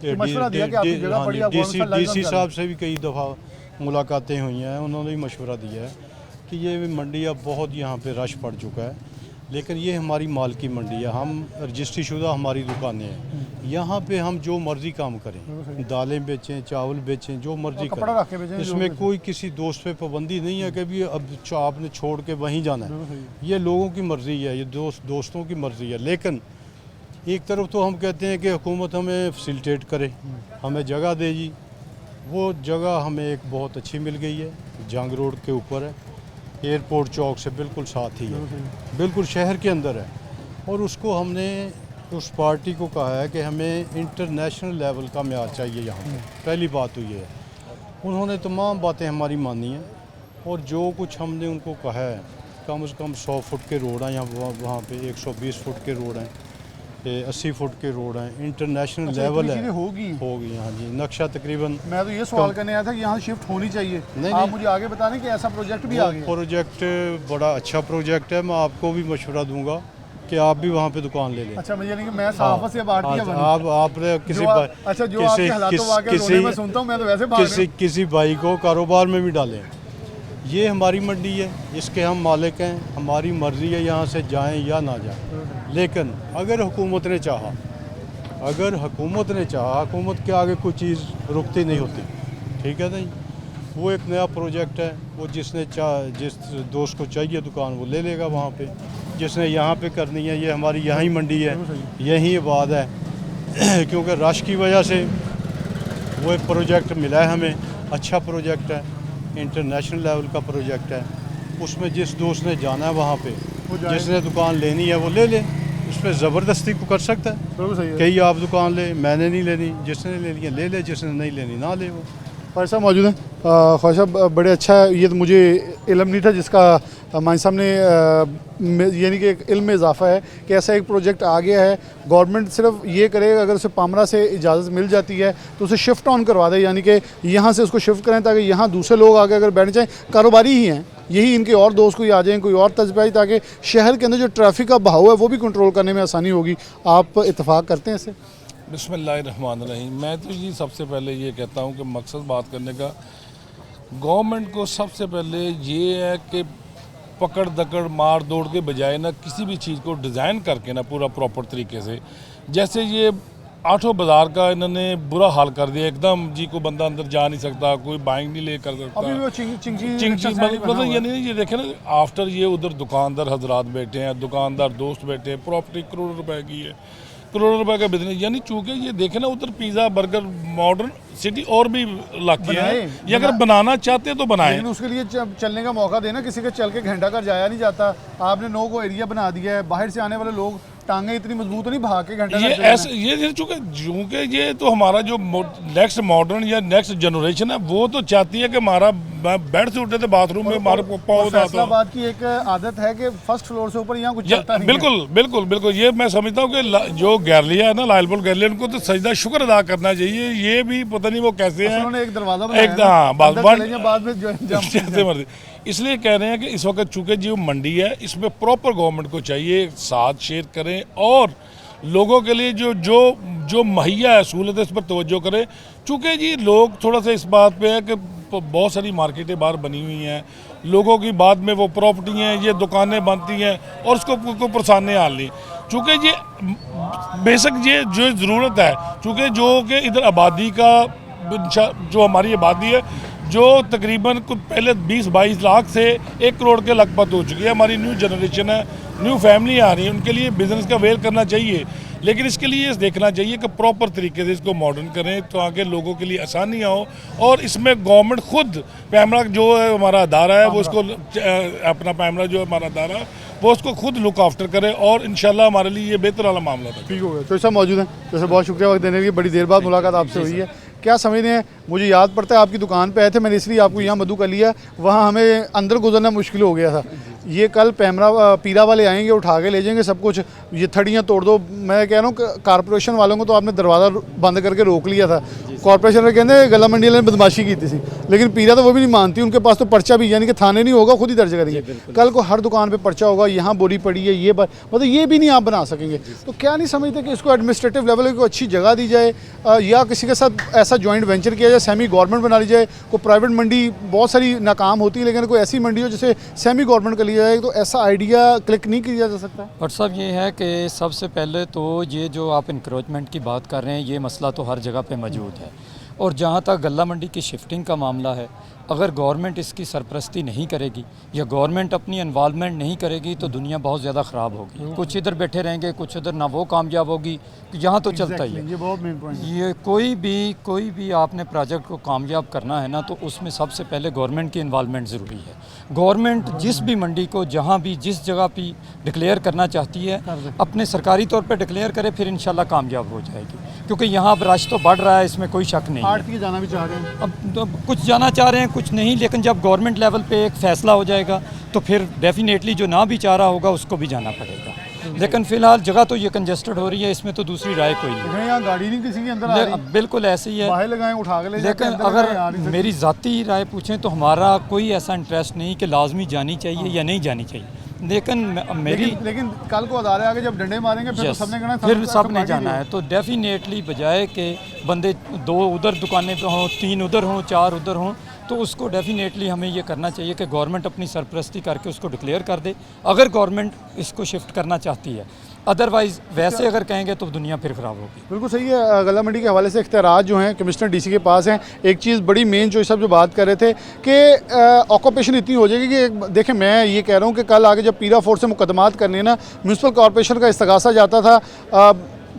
DC साहब से भी कई दफ़ा मुलाकातें हुई हैं, उन्होंने भी मशवरा दिया है कि ये मंडी अब बहुत यहाँ पे रश पड़ चुका है, लेकिन ये हमारी माल की मंडी है, हम रजिस्ट्री शुदा हमारी दुकानें हैं, यहाँ पे हम जो मर्ज़ी काम करें, दालें बेचें, चावल बेचें, जो मर्ज़ी करें, इसमें कोई किसी दोस्त पे पाबंदी नहीं है कि भी अब आपने छोड़ के वहीं जाना है। ये लोगों की मर्ज़ी है, ये दोस्तों की मर्ज़ी है। लेकिन एक तरफ तो हम कहते हैं कि हुकूमत हमें फैसिलिटेट करे, हमें जगह दे जी, वो जगह हमें एक बहुत अच्छी मिल गई है, जंग रोड के ऊपर है, एयरपोर्ट चौक से बिल्कुल साथ ही है, बिल्कुल शहर के अंदर है। और उसको हमने उस पार्टी को कहा है कि हमें इंटरनेशनल लेवल का म्यार चाहिए यहाँ पे। पहली बात तो ये है, उन्होंने तमाम बातें हमारी मानी हैं और जो कुछ हमने उनको कहा है, कम से कम 100 फुट के रोड हैं, यहाँ वहाँ पे 120 फुट के रोड हैं, 80 फुट के रोड हैं, इंटरनेशनल लेवल है। होगी हाँ जी, नक्शा तकरीबन। मैं तो ये सवाल करने आया था कि यहाँ शिफ्ट होनी चाहिए। नहीं, आप नहीं। मुझे आगे बता दें कि ऐसा प्रोजेक्ट भी आ गया है। प्रोजेक्ट बड़ा अच्छा प्रोजेक्ट है, मैं आपको भी मशवरा दूंगा कि आप भी वहाँ पे दुकान ले लें। अच्छा, मुझे नहीं कि मैं सहाफ़त से बाहर दिया बनी। आप किसी अच्छा, जो आपके हालातों वाक़या रोने में सुनता हूँ, मैं तो वैसे भाग किसी भाई को कारोबार में भी डालें। ये हमारी मंडी है, इसके हम मालिक हैं, हमारी मर्ज़ी है यहाँ से जाएं या ना जाएं। लेकिन अगर हुकूमत ने चाहा, हुकूमत के आगे कोई चीज़ रुकती नहीं होती, ठीक है नहीं। वो एक नया प्रोजेक्ट है, वो जिस दोस्त को चाहिए दुकान वो ले लेगा वहाँ पे, जिसने यहाँ पे करनी है। ये हमारी यहाँ ही मंडी है, यही बात है क्योंकि रश की वजह से वो एक प्रोजेक्ट मिला है हमें, अच्छा प्रोजेक्ट है, इंटरनेशनल लेवल का प्रोजेक्ट है। उसमें जिस दोस्त ने जाना है वहाँ पे, जिसने दुकान लेनी है वो ले ले, उस पर ज़बरदस्ती को कर सकता है। कहीं आप दुकान ले, मैंने नहीं लेनी, जिसने ले लिया ले ले, जिसने नहीं लेनी ना ले। वो ख्वाजा साहब मौजूद हैं। ख्वाजा साहब बड़े अच्छा है, ये तो मुझे इल्म नहीं था जिसका मान साहब ने यानी कि एक इल्म में इजाफा है कि ऐसा एक प्रोजेक्ट आ गया है। गवर्नमेंट सिर्फ ये करेगा, अगर उसे पामरा से इजाज़त मिल जाती है तो उसे शिफ्ट ऑन करवा दे, यानी कि यहाँ से उसको शिफ्ट करें ताकि यहाँ दूसरे लोग आगे अगर बैठना चाहें, कारोबारी ही हैं, यही इनके और दोस्त कोई आ जाएँ, कोई और तजबाई, ताकि शहर के अंदर जो ट्रैफिक का बहाव है वो भी कंट्रोल करने में आसानी होगी। आप इत्तेफाक करते हैं इससे? बिस्मिल्लाहिर्रहमानिर्रहीम। मैं तो जी सबसे पहले ये कहता हूँ कि मकसद बात करने का गवर्नमेंट को सबसे पहले ये है कि पकड़ दकड़ मार दौड़ के बजाय ना किसी भी चीज़ को डिज़ाइन करके ना पूरा प्रॉपर तरीके से, जैसे ये आठों बाज़ार का इन्होंने बुरा हाल कर दिया एकदम जी, को बंदा अंदर जा नहीं सकता, कोई बाइंग नहीं ले कर सकता। अभी वो चिंगी मतलब ये नहीं, ये देखे ना, आफ्टर ये उधर दुकानदार हजरात बैठे हैं, दुकानदार दोस्त बैठे हैं, प्रॉपर्टी करोड़ों रुपए की है, करोड़ों रुपए का बिजनेस। यानी चूंकि ये देखे ना उधर पिज़्ज़ा बर्गर मॉडर्न सिटी और भी इलाके हैं, ये अगर बनाना चाहते हैं तो बनाएं, लेकिन उसके लिए चलने का मौका देना। किसी के चल के घंटा कर जाया नहीं जाता, आपने नो को एरिया बना दिया है, बाहर से आने वाले लोग टांगे इतनी मजबूत नहीं भाग के घंटा ये ऐसे ये चूँकि ये तो हमारा जो नेक्स्ट मॉडर्न या नेक्स्ट जनरेशन है वो तो चाहती है कि हमारा बेड से उठे थे बाथरूम में हमारे पाँव। फैसलाबाद की एक आदत है कि फर्स्ट फ्लोर से ऊपर यहाँ कुछ चलता नहीं। बिल्कुल बिल्कुल बिल्कुल, ये मैं समझता हूँ कि जो गैरलिया है ना, लालपुर गैरलिया, उनको तो सजदा शुक्र अदा करना चाहिए। ये भी पता नहीं वो कैसे है, उन्होंने एक दरवाजा बनाया, बाद में जैसे मर्जी। इसलिए कह रहे हैं कि इस वक्त चूँकि जो मंडी है इसमें प्रॉपर गवर्नमेंट को चाहिए साथ शेयर करें और लोगों के लिए जो जो जो मुहैया है सहूलत इस पर तवज्जो करें। चूँकि जी लोग थोड़ा सा इस बात पे है कि बहुत सारी मार्केटें बाहर बनी हुई हैं, लोगों की बाद में वो प्रॉपर्टी हैं, ये दुकानें बनती हैं और उसको परेशानी आ ली। चूँकि ये बेशक ये जो ज़रूरत है, चूँकि जो कि इधर आबादी का जो हमारी आबादी है जो तकरीबन कुछ पहले 20-22 लाख से 1 करोड़ के लगभग हो चुकी है। हमारी न्यू जनरेशन है, न्यू फैमिली आ रही है, उनके लिए बिज़नेस का वेल करना चाहिए, लेकिन इसके लिए देखना चाहिए कि प्रॉपर तरीके से इसको मॉडर्न करें तो आगे लोगों के लिए आसानियाँ हो। और इसमें गवर्नमेंट खुद पैमरा जो है हमारा अदारा है वो उसको अपना पैमरा जो हमारा अदारा है वो उसको खुद लुक आफ्टर करे और इंशाल्लाह हमारे लिए ये बेहतर वाला मामला था। ठीक हो गया। तो सब मौजूद हैं, जैसे बहुत शुक्रिया वक्त देने के लिए, बड़ी देर बाद मुलाकात आपसे हुई है। क्या समझते हैं, मुझे याद पड़ता है आपकी दुकान पे आए थे, मैंने इसलिए आपको यहाँ मधु कर लिया, वहाँ हमें अंदर गुजरना मुश्किल हो गया था। ये कल पीरा वाले आएंगे, उठा के ले जाएंगे सब कुछ, ये थड़ियाँ तोड़ दो। मैं कह रहा हूँ कारपोरेशन वालों को तो आपने दरवाज़ा बंद करके रोक लिया था, कॉरपोरेशन में कहते गला मंडी वाले ने बदमाशी की थी, लेकिन पीरा तो वो भी नहीं मानती, उनके पास तो पर्चा भी, यानी कि थाने नहीं होगा, खुद ही दर्ज करेंगे। कल को हर दुकान पर पर्चा होगा, यहाँ बोरी पड़ी है, ये मतलब ये भी नहीं आप बना सकेंगे। तो क्या नहीं समझते कि इसको एडमिनिस्ट्रेटिव लेवल को अच्छी जगह दी जाए या किसी के साथ ऐसा जॉइंट वेंचर किया जाए, सेमी गवर्नमेंट बना ली जाए। कोई प्राइवेट मंडी बहुत सारी नाकाम होती है, लेकिन कोई ऐसी मंडी हो जिसे सेमी गवर्नमेंट कर लिया जाए, तो ऐसा आइडिया क्लिक नहीं किया जा सकता? और सब ये है कि सबसे पहले तो ये जो आप इंक्रोचमेंट की बात कर रहे हैं, ये मसला तो हर जगह पे मौजूद है और जहाँ तक गल्ला मंडी की शिफ्टिंग का मामला है, अगर गवर्नमेंट इसकी सरपरस्ती नहीं करेगी या गवर्नमेंट अपनी इन्वॉल्वमेंट नहीं करेगी तो दुनिया बहुत ज़्यादा ख़राब होगी। कुछ इधर बैठे रहेंगे, कुछ उधर, ना वो कामयाब होगी। यहाँ तो चलता ही है। ये बहुत मेन पॉइंट है। ये कोई भी आपने प्रोजेक्ट को कामयाब करना है ना, तो उसमें सबसे पहले गवर्नमेंट की इन्वॉल्वमेंट ज़रूरी है। गवर्नमेंट जिस भी मंडी को जहाँ भी जिस जगह पे डिक्लेयर करना चाहती है, अपने सरकारी तौर पे डिक्लेयर करे, फिर इंशाल्लाह कामयाब हो जाएगी। क्योंकि यहाँ अब रश तो बढ़ रहा है, इसमें कोई शक नहीं है। आड़ती जाना भी चाह रहे हैं। अब तो कुछ जाना चाह रहे हैं, कुछ नहीं, लेकिन जब गवर्नमेंट लेवल पे एक फ़ैसला हो जाएगा तो फिर डेफिनेटली जो ना भी चाह रहा होगा उसको भी जाना पड़ेगा। लेकिन फ़िलहाल जगह तो ये कंजेस्टेड हो रही है, इसमें तो दूसरी राय कोई नहीं। लेकिन यहाँ गाड़ी नहीं किसी के अंदर आ रही। बिल्कुल ऐसे ही है, बाहर लगाएं, उठा के ले जाते लेकिन हैं, अंदर लगाएं, आ अगर नहीं सकते। मेरी ज़ाती राय पूछें तो हमारा कोई ऐसा इंटरेस्ट नहीं कि लाजमी जानी चाहिए या नहीं जानी चाहिए। लेकिन मेरी लेकिन कल को अदारे आगे जब डंडे मारेंगे फिर तो Yes, सबने कहना फिर सबने जाना है। तो डेफिनेटली बजाय के बंदे 2 उधर दुकानें पे हों, 3 उधर हों, 4 उधर हों, तो उसको डेफिनेटली हमें ये करना चाहिए कि गवर्नमेंट अपनी सरपरस्ती करके उसको डिक्लेयर कर दे, अगर गवर्नमेंट इसको शिफ्ट करना चाहती है। अदरवाइज़ वैसे अगर कहेंगे तो दुनिया फिर ख़राब होगी। बिल्कुल सही है। गल्ला मंडी के हवाले से इख्तियारात जो हैं कमिश्नर डीसी के पास हैं। एक चीज़ बड़ी मेन जो सब जो बात कर रहे थे कि ऑक्यूपेशन इतनी हो जाएगी कि देखें, मैं ये कह रहा हूँ कि कल आगे जब पीरा फोर्स से मुकदमात करने ना, म्यूनसिपल कॉर्पोरेशन का इस्तगासा जाता था,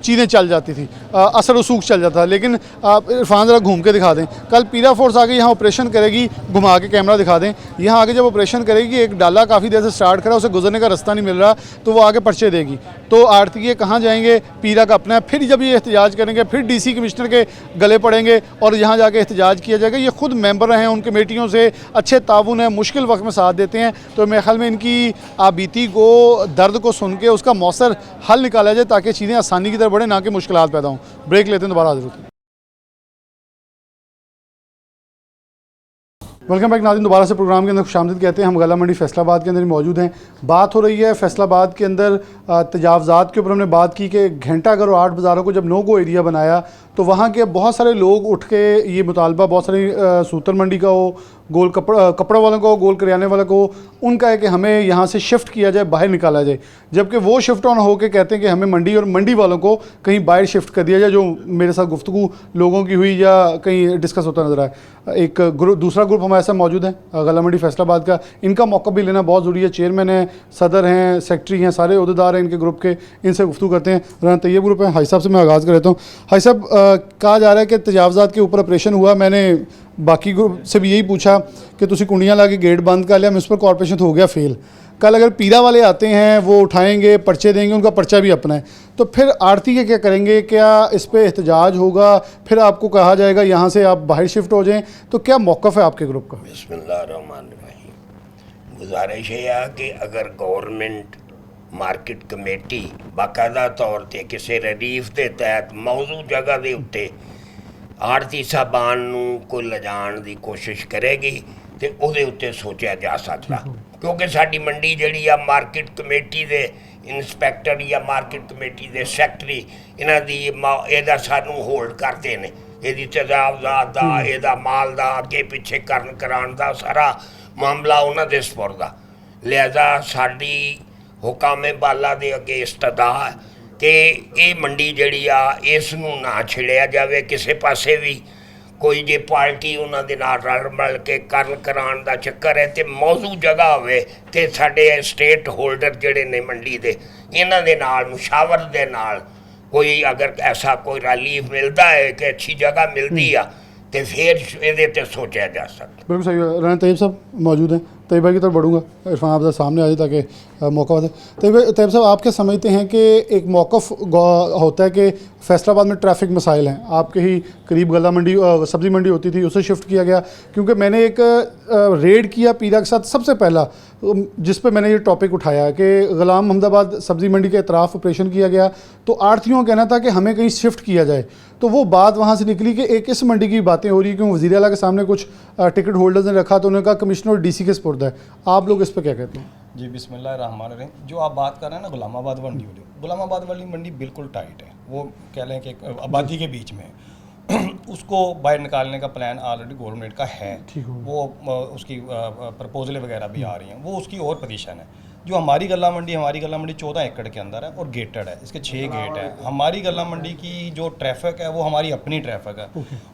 चीज़ें चल जाती थी, असर वसूख चल जाता था। लेकिन आप इरफान ज़रा घूम के दिखा दें, कल पीरा फोर्स आगे यहाँ ऑपरेशन करेगी, घुमा के कैमरा दिखा दें, यहाँ आगे जब ऑपरेशन करेगी, एक डाला काफ़ी देर से स्टार्ट करा, उसे गुजरने का रास्ता नहीं मिल रहा, तो वो आगे पर्चे देगी। तो आड़ती कहाँ जाएंगे? पीरा का अपना है। फिर जब ये एहतजाज करेंगे, फिर डीसी कमिश्नर के गले पड़ेंगे और यहाँ जाके एहतजाज किया जाएगा। ये खुद मेंबर हैं उन कमेटियों से, अच्छे ताउन है, मुश्किल वक्त में साथ देते हैं। तो मेरे ख्याल में इनकी आबीती को, दर्द को सुन के उसका मौसर हल निकाला जाए ताकि चीज़ें आसानी की तरफ बढ़े, ना कि मुश्किलात पैदा हों। ब्रेक लेते हैं, दोबारा हाजिर होते हैं। वेलकम बैक नाज़रीन, दोबारा से प्रोग्राम के अंदर खुशामदीद कहते हैं। हम गल्ला मंडी फैसलाबाद के अंदर ही मौजूद हैं। बात हो रही है फैसलाबाद के अंदर तजावज़ात के ऊपर। हमने बात की कि घंटाघर और 8 बाज़ारों को जब नो गो एरिया बनाया तो वहाँ के बहुत सारे लोग उठ के ये मुतालबा, बहुत सारी सूतर मंडी का हो, गोल कपड़ा वालों को, गोल करियाने वालों को, उनका है कि हमें यहाँ से शिफ्ट किया जाए, बाहर निकाला जाए। जबकि वो शिफ्ट ऑन होकर कहते हैं कि हमें मंडी और मंडी वालों को कहीं बाहर शिफ्ट कर दिया जाए, जो मेरे साथ गुफ्तगू लोगों की हुई या कहीं डिस्कस होता नजर आया। एक दूसरा ग्रुप हमारे साथ मौजूद है गल्ला मंडी फैसलाबाद का। इनका मौका भी लेना बहुत ज़रूरी है। चेयरमैन हैं, सदर हैं, सेक्रेटरी हैं, सारे ओहदेदार हैं इनके ग्रुप के। इनसे गुफ्तगू करते हैं। राना तैयब ग्रुप है, हाई साहब से मैं आगाज़ कर लेता हूँ। हाई साहब, कहा जा रहा है कि तजावज़ात के ऊपर ऑपरेशन हुआ। मैंने बाकी ग्रुप से भी यही पूछा कि तुसी कुंडियाँ ला के गेट बंद कर लिया, म्यूनसिपल कॉर्पोरेशन तो हो गया फेल। कल अगर पीरा वाले आते हैं, वो उठाएंगे, पर्चे देंगे, उनका पर्चा भी अपना है, तो फिर आड़ती के क्या करेंगे? क्या इस पे एहतजाज होगा? फिर आपको कहा जाएगा यहाँ से आप बाहर शिफ्ट हो जाएं? तो क्या मौक़िफ़ है आपके ग्रुप का? बिस्मिल्लाहिर्रहमानिर्रहीम। गुजारिश है कि अगर गवर्नमेंट मार्केट कमेटी बाकायदा तौर पर किसी रिलीफ के तहत मौजूद जगह के उत्ते आड़ती साहबान नूं कोई लिजाण की कोशिश करेगी तो उहदे उत्ते सोचा जा सकता, क्योंकि साडी मंडी जिहड़ी आ मार्केट कमेटी दे इंस्पैक्टर या मार्केट कमेटी दे सैकटरी इन्हां दी इहदा सानूं होल्ड करते ने, इहदी तजावज़ात दा, इहदा माल दा अगे पिछे करन कराउण दा सारा मामला उन्हां दे सपुर्द आ। लिहाजा साडी हुकामे बाला दे अगे इस्तदा है कि ये मंडी जिहड़ी आ इस नूं ना छिड़िया जावे किसी पासे भी। कोई जे पार्टी उन्हां दे नाल रल मिल के करन कराउण दा चक्कर है तो मौजूद जगह होवे ते साडे स्टेट होल्डर जिहड़े ने मंडी दे इन्हां दे नाल मुशावरत दे नाल कोई अगर ऐसा कोई रिलीफ मिलता है कि अच्छी जगह मिलती है तो फिर ये ते सोचा जा सकता। बिल्कुल सही है। राना तैयब साहब मौजूद हैं। तैयब भाई की तरफ बढ़ूँगा, इरफान आप सामने आ जाए ताकि मौका हो। तैयब साहब, आप क्या समझते हैं कि एक मौक़िफ़ होता है कि फैसलाबाद में ट्रैफिक मसाइल हैं, आपके ही करीब गल्ला मंडी सब्ज़ी मंडी होती थी, उसे शिफ्ट किया गया, क्योंकि मैंने एक रेड किया पीरा के साथ सबसे पहला, जिस पे मैंने ये टॉपिक उठाया कि गुलाम अहमदाबाद सब्ज़ी मंडी के इतराफ़ ऑपरेशन किया गया, तो आड़तियों का कहना था कि हमें कहीं शिफ्ट किया जाए। तो वो बात वहाँ से निकली कि एक इस मंडी की बातें हो रही, क्योंकि वज़ीर आला के सामने कुछ टिकट होल्डर्स ने रखा, तो उन्होंने कहा कमिश्नर और डीसी के सपुर्द है। आप लोग इस पर क्या कहते हैं? जी बिस्मिल्लाहिर्रहमानिर्रहीम। जो आप बात कर रहे हैं ना गुलामाबाद मंडी वाली, गुलामाबाद वाली मंडी बिल्कुल टाइट है, वो कह लें कि आबादी के बीच में उसको बाहर निकालने का प्लान ऑलरेडी गवर्नमेंट का है, वो उसकी प्रपोजलें वगैरह भी आ रही हैं, वो उसकी और पोजीशन है। जो हमारी गल्ला मंडी 14 एकड़ के अंदर है और गेटेड है, इसके 6 गेट है। हमारी गल्ला मंडी की जो ट्रैफिक है वो हमारी अपनी ट्रैफिक है,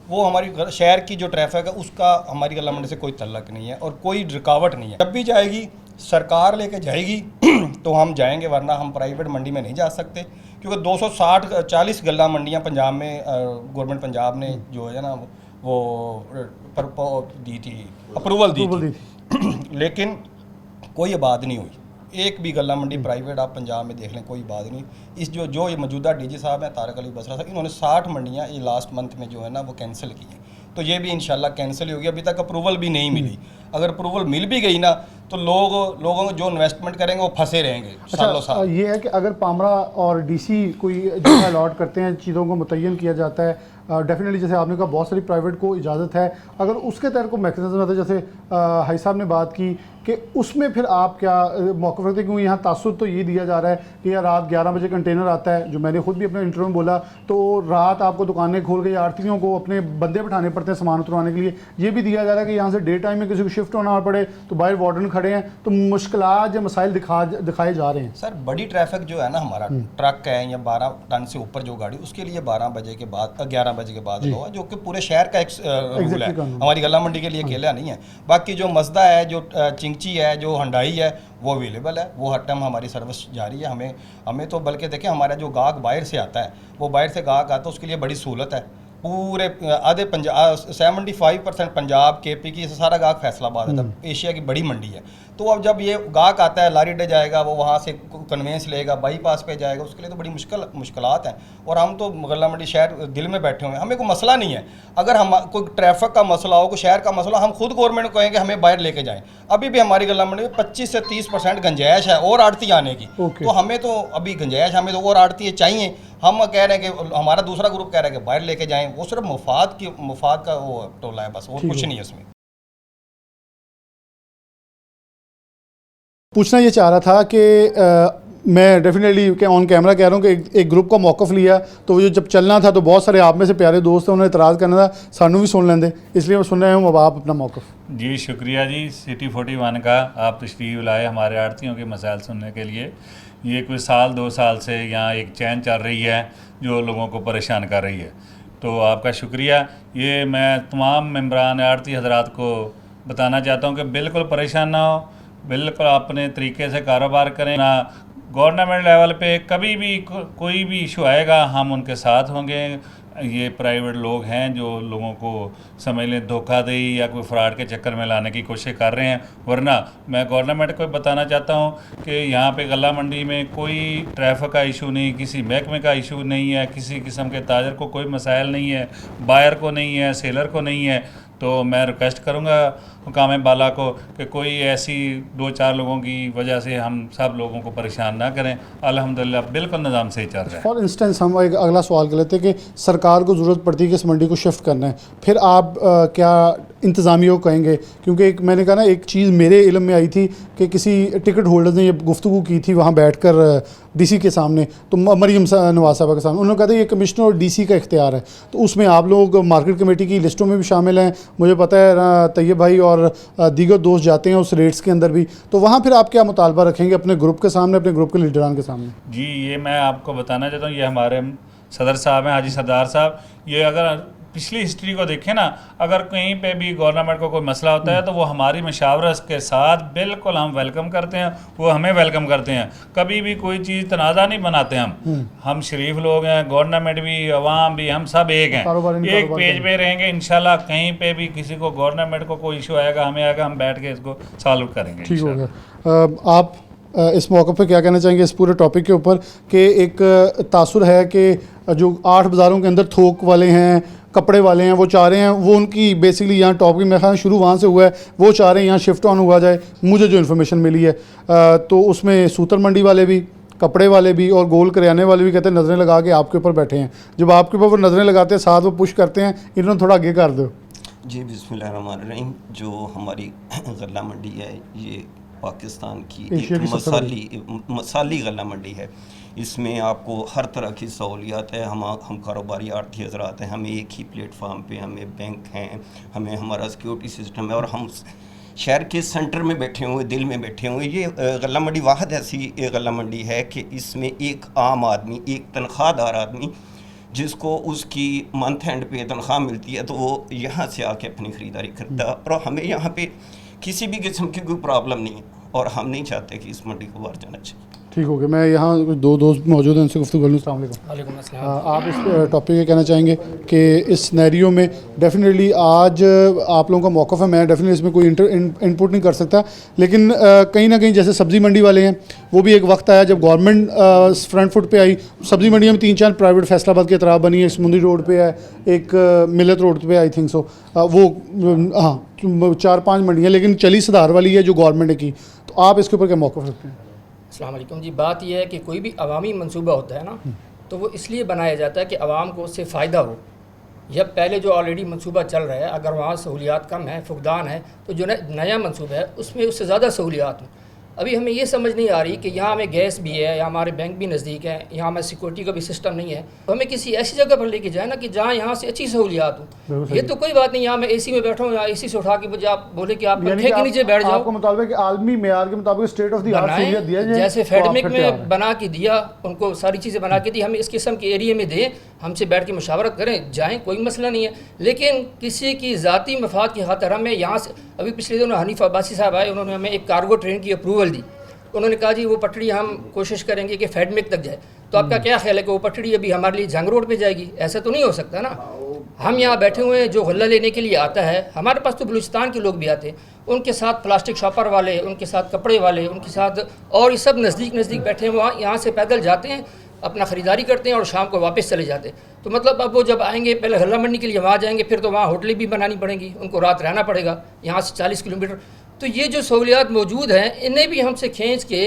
वो हमारी शहर की जो ट्रैफिक है उसका हमारी गल्ला मंडी से कोई तल्लक नहीं है और कोई रुकावट नहीं है। जब भी जाएगी सरकार लेके जाएगी तो हम जाएंगे, वरना हम प्राइवेट मंडी में नहीं जा सकते, क्योंकि 240 गल्ला मंडियाँ पंजाब में गवर्नमेंट पंजाब ने जो है ना वो दी थी, अप्रूवल दी थी लेकिन कोई आबाद नहीं हुई। एक भी गल्ला मंडी प्राइवेट आप पंजाब में देख लें, कोई बात नहीं। इस जो ये मौजूदा डीजी साहब हैं तारक अली बसरा साहब, इन्होंने 60 मंडियाँ ये लास्ट मंथ में जो है ना वो कैंसिल की हैं, तो ये भी इंशाल्लाह कैंसिल होगी। अभी तक अप्रूवल भी नहीं मिली, अगर अप्रूवल मिल भी गई ना तो लोगों को जो इन्वेस्टमेंट करेंगे वो फंसे रहेंगे सालों साल। ये है कि अगर पामरा और डीसी कोई जगह अलॉट करते हैं, चीज़ों को मुतय्यन किया जाता है, डेफिनेटली जैसे आपने कहा बहुत सारी प्राइवेट को इजाज़त है, अगर उसके तहत कोई मैकेनिज्म आता है, जैसे हाई साहब ने बात की कि उसमें फिर आप क्या मौक़िफ़ रखते हैं? क्योंकि यहाँ तासुर तो ये दिया जा रहा है कि यार रात 11 बजे कंटेनर आता है, जो मैंने खुद भी अपने इंटरव्यू में बोला, तो रात आपको दुकानें खोल के आड़तियों को अपने बंदे बिठाने पड़ते हैं सामान उतरवाने के लिए। ये भी दिया जा रहा है कि यहाँ से डे टाइम में किसी को शिफ्ट होना पड़े तो बाहर वार्डन खड़े हैं, तो मुश्किलात या मसाइल दिखाए जा रहे हैं। सर बड़ी ट्रैफिक जो है ना हमारा ट्रक है या 12 टन से ऊपर जो गाड़ी, उसके लिए 12 बजे के बाद 11 बजे के बाद लो है, जो कि पूरे शहर का एक रूल है, हमारी गल्ला मंडी के लिए अकेला नहीं है। बाकी जो मजदा है, जो चिंची है, जो हंडाई है, वो अवेलेबल है, वो हर टाइम हमारी सर्विस जारी है। हमें तो बल्कि देखें हमारा जो गाहक बाहर से आता है, वो बाहर से गाहक आता है, उसके लिए बड़ी सहूलत है। पूरे आधे पंजाब 75% पंजाब KP की सारा गाहक फैसलाबाद है, एशिया की बड़ी मंडी है। तो अब जब ये गाहक आता है, लारी डे जाएगा, वो वहाँ से कन्वेंस लेगा, बाईपास पे जाएगा, उसके लिए तो बड़ी मुश्किलात हैं। और हम तो गल्ला मंडी शहर दिल में बैठे हुए हैं, हमें कोई मसला नहीं है। अगर हम कोई ट्रैफिक का मसला हो, कोई शहर का मसला, हम खुद गवर्नमेंट को कहेंगे हमें बाहर लेके जाएँ। अभी भी हमारी गल्ला मंडी में 25 से 30% गंजाइश है और आड़ती आने की, तो हमें तो अभी गंजाइश, हमें तो और आड़ती चाहिए। हम कह रहे हैं कि हमारा दूसरा ग्रुप कह रहा है कि बाहर लेके जाएं, वो सिर्फ मुफाद का वो टोला है, बस और कुछ नहीं है इसमें। पूछना ये चाह रहा था कि मैं डेफिनेटली के ऑन कैमरा कह रहा हूँ कि एक ग्रुप का मौक़िफ़ लिया, तो वो जब चलना था तो बहुत सारे आप में से प्यारे दोस्त हैं, उन्होंने इतराज़ करना था, सानू भी सुन लेंदे, इसलिए मैं सुन रहा हूँ। अब आप अपना मौक़िफ़। जी शुक्रिया जी, सिटी 41 का आप तशरीफ़ लाए हमारे आड़तियों के मसाइल सुनने के लिए। ये कोई 2 साल से यहाँ एक चैन चल रही है जो लोगों को परेशान कर रही है, तो आपका शुक्रिया। ये मैं तमाम मेंबरान आड़ती हजरात को बताना चाहता हूँ कि बिल्कुल परेशान ना हो, बिल्कुल अपने तरीके से कारोबार करें ना। गवर्नमेंट लेवल पे कभी भी कोई भी इशू आएगा हम उनके साथ होंगे। ये प्राइवेट लोग हैं जो लोगों को समझ लें धोखाधड़ी या कोई फ्रॉड के चक्कर में लाने की कोशिश कर रहे हैं, वरना मैं गवर्नमेंट को बताना चाहता हूँ कि यहाँ पे गल्ला मंडी में कोई ट्रैफिक का इशू नहीं, किसी महकमे का इशू नहीं है, किसी किस्म के ताजर को कोई मसाइल नहीं है, बायर को नहीं है, सेलर को नहीं है। तो मैं रिक्वेस्ट करूँगा हुकाम बाला को कि कोई ऐसी 2-4 लोगों की वजह से हम सब लोगों को परेशान ना करें। अल्हम्दुलिल्लाह बिल्कुल निज़ाम से ही चल रहा है। फॉर इंस्टेंस हम एक अगला सवाल कर लेते हैं कि सरकार को ज़रूरत पड़ती है कि इस मंडी को शिफ्ट करना है, फिर आप क्या इंतज़ामिया को कहेंगे? क्योंकि एक मैंने कहा ना, एक चीज़ मेरे इल्म में आई थी कि किसी टिकट होल्डर ने ये गुफ्तगू की थी वहाँ बैठकर डीसी के सामने, तो मरीम नवाज साहब के सामने, उन्होंने कहा था ये कमिश्नर और डीसी का इख्तियार है। तो उसमें आप लोग मार्केट कमेटी की लिस्टों में भी शामिल हैं, मुझे पता है तैयब भाई और दीगर दोस्त जाते हैं उस रेट्स के अंदर भी, तो वहाँ फिर आप क्या मुतालबा रखेंगे अपने ग्रुप के सामने, अपने ग्रुप के लीडरान के सामने? जी ये मैं आपको बताना चाहता हूँ, ये हमारे सदर साहब हैं हाजी सरदार साहब, ये अगर पिछली हिस्ट्री को देखें ना, अगर कहीं पे भी गवर्नमेंट को कोई मसला होता है तो वो हमारी मशावरत के साथ बिल्कुल हम वेलकम करते हैं, वो हमें वेलकम करते हैं। कभी भी कोई चीज़ तनाज़ा नहीं बनाते हम शरीफ लोग हैं, गवर्नमेंट भी, अवाम भी, हम सब एक हैं, एक पेज पे रहेंगे इंशाल्लाह। कहीं पे भी किसी को गवर्नमेंट को कोई इशू आएगा, हमें आएगा, हम बैठ के इसको सॉल्व करेंगे। ठीक हो गया। आप इस मौके पर क्या कहना चाहेंगे इस पूरे टॉपिक के ऊपर कि एक तासुर है कि जो 8 बाज़ारों के अंदर थोक वाले हैं, कपड़े वाले हैं, वो चाह रहे हैं, वो उनकी बेसिकली यहाँ टॉपिक मेरे ख्याल शुरू वहाँ से हुआ है, वो चाह रहे हैं यहाँ शिफ्ट ऑन हुआ जाए। मुझे जो इन्फॉर्मेशन मिली है तो उसमें सूतर मंडी वाले भी, कपड़े वाले भी और गोल करियाने वाले भी कहते हैं नज़रें लगा के आपके ऊपर बैठे हैं। जब आपके ऊपर वो नज़रें लगाते हैं, साथ वो पुश करते हैं, इन्होंने थोड़ा आगे कर दो। जी बिस्मिल्लाहिर्रहमानिर्रहीम। जो हमारी गल्ला मंडी है ये पाकिस्तान की एक मसाली गल्ला मंडी है। इसमें आपको हर तरह की सहूलियात है। हम कारोबारी आड़ती हजरात हैं, हमें एक ही प्लेटफार्म पे, हमें बैंक हैं, हमें हमारा सिक्योरिटी सिस्टम है और हम शहर के सेंटर में बैठे हुए, दिल में बैठे हुए। ये गल्ला मंडी वाहद ऐसी गल्ला मंडी है कि इसमें एक आम आदमी, एक तनख्वाहदार आदमी जिसको उसकी मंथ एंड पे तनख्वाह मिलती है, तो वो यहाँ से आके अपनी ख़रीदारी करता है। और हमें यहाँ पे किसी भी किस्म की कोई प्रॉब्लम नहीं है और हम नहीं चाहते कि इस मंडी को बाहर जाना चाहिए। ठीक हो गया। मैं यहाँ कुछ दो दोस्त मौजूद हैं, उनसे गुफ्तगू कर लूँ। अस्सलाम वालेकुम। आप इस टॉपिक पे कहना चाहेंगे कि इस सिनेरियो में डेफिनेटली आज आप लोगों का मौक़िफ़ है, मैं डेफिनेटली इसमें कोई इनपुट नहीं कर सकता, लेकिन कहीं ना कहीं जैसे सब्ज़ी मंडी वाले हैं, वो भी एक वक्त आया जब गवर्नमेंट फ्रंट फुट पे आई। सब्ज़ी मंडियों में 3-4 प्राइवेट फैसलाबाद की अतराफ़ बनी है, समुंदरी रोड पे है, एक मिलत रोड पे आई थिंक सो, वो हाँ 4-5 मंडियाँ, लेकिन चली सदार वाली है जो गवर्नमेंट ने की। तो आप इसके ऊपर क्या मौक़िफ़ रखते हैं? अस्सलाम वालेकुम जी। बात यह है कि कोई भी अवामी मंसूबा होता है ना, तो वो इसलिए बनाया जाता है कि आवाम को उससे फ़ायदा हो। या पहले जो ऑलरेडी मंसूबा चल रहा है, अगर वहाँ सहूलियात कम है, फुकदान है, तो जो नया मंसूबा है उसमें उससे ज़्यादा सहूलियात हो। अभी हमें ये समझ नहीं आ रही कि यहाँ हमें गैस भी है, या हमारे बैंक भी नज़दीक है, यहाँ हमें सिक्योरिटी का भी सिस्टम नहीं है, तो हमें किसी ऐसी जगह पर लेके जाए ना कि जहाँ यहाँ से अच्छी सहूलियात हो। ये तो कोई बात नहीं, यहाँ मैं एसी में बैठा हूँ, यहाँ एसी से उठा के मुझे आप बोले कि आप पंखे के नीचे बैठ जाओ। आपको मुताबिक आलमी मेयार के मुताबिक स्टेट ऑफ द आर्ट सहूलियत दिया जाए, जैसे फेडमिक में बना के दिया, उनको सारी चीज़ें बना के दी, हमें इस किस्म के एरिया में दें, हमसे बैठ के मुशावरत करें, जाएँ, कोई मसला नहीं है। लेकिन किसी की ज़ाती मफाद की खातिर हमें यहाँ से, अभी पिछले दिनों हनीफ अब्बासी साहब आए, उन्होंने हमें एक कार्गो ट्रेन की अप्रूवल दी। उन्होंने कहा जी वो पटड़ी हम कोशिश करेंगे कि फेडमिक तक जाए। तो आपका क्या ख्याल है कि वो पटड़ी अभी हमारे लिए जंग रोड पे जाएगी? ऐसा तो नहीं हो सकता ना। हम यहाँ बैठे हुए हैं, जो गल्ला लेने के लिए आता है, हमारे पास तो बलूचिस्तान के लोग भी आते हैं, उनके साथ प्लास्टिक शॉपर वाले, उनके साथ कपड़े वाले, उनके साथ और ये सब नज़दीक बैठे हैं, वहाँ यहाँ से पैदल जाते हैं, अपना ख़रीदारी करते हैं और शाम को वापस चले जाते हैं। तो मतलब अब वो जब आएंगे, पहले गल्ला मंडी के लिए वहाँ जाएंगे, फिर तो वहाँ होटलें भी बनानी पड़ेंगी, उनको रात रहना पड़ेगा यहाँ से 40 किलोमीटर। तो ये जो सहूलियात मौजूद हैं, इन्हें भी हमसे खींच के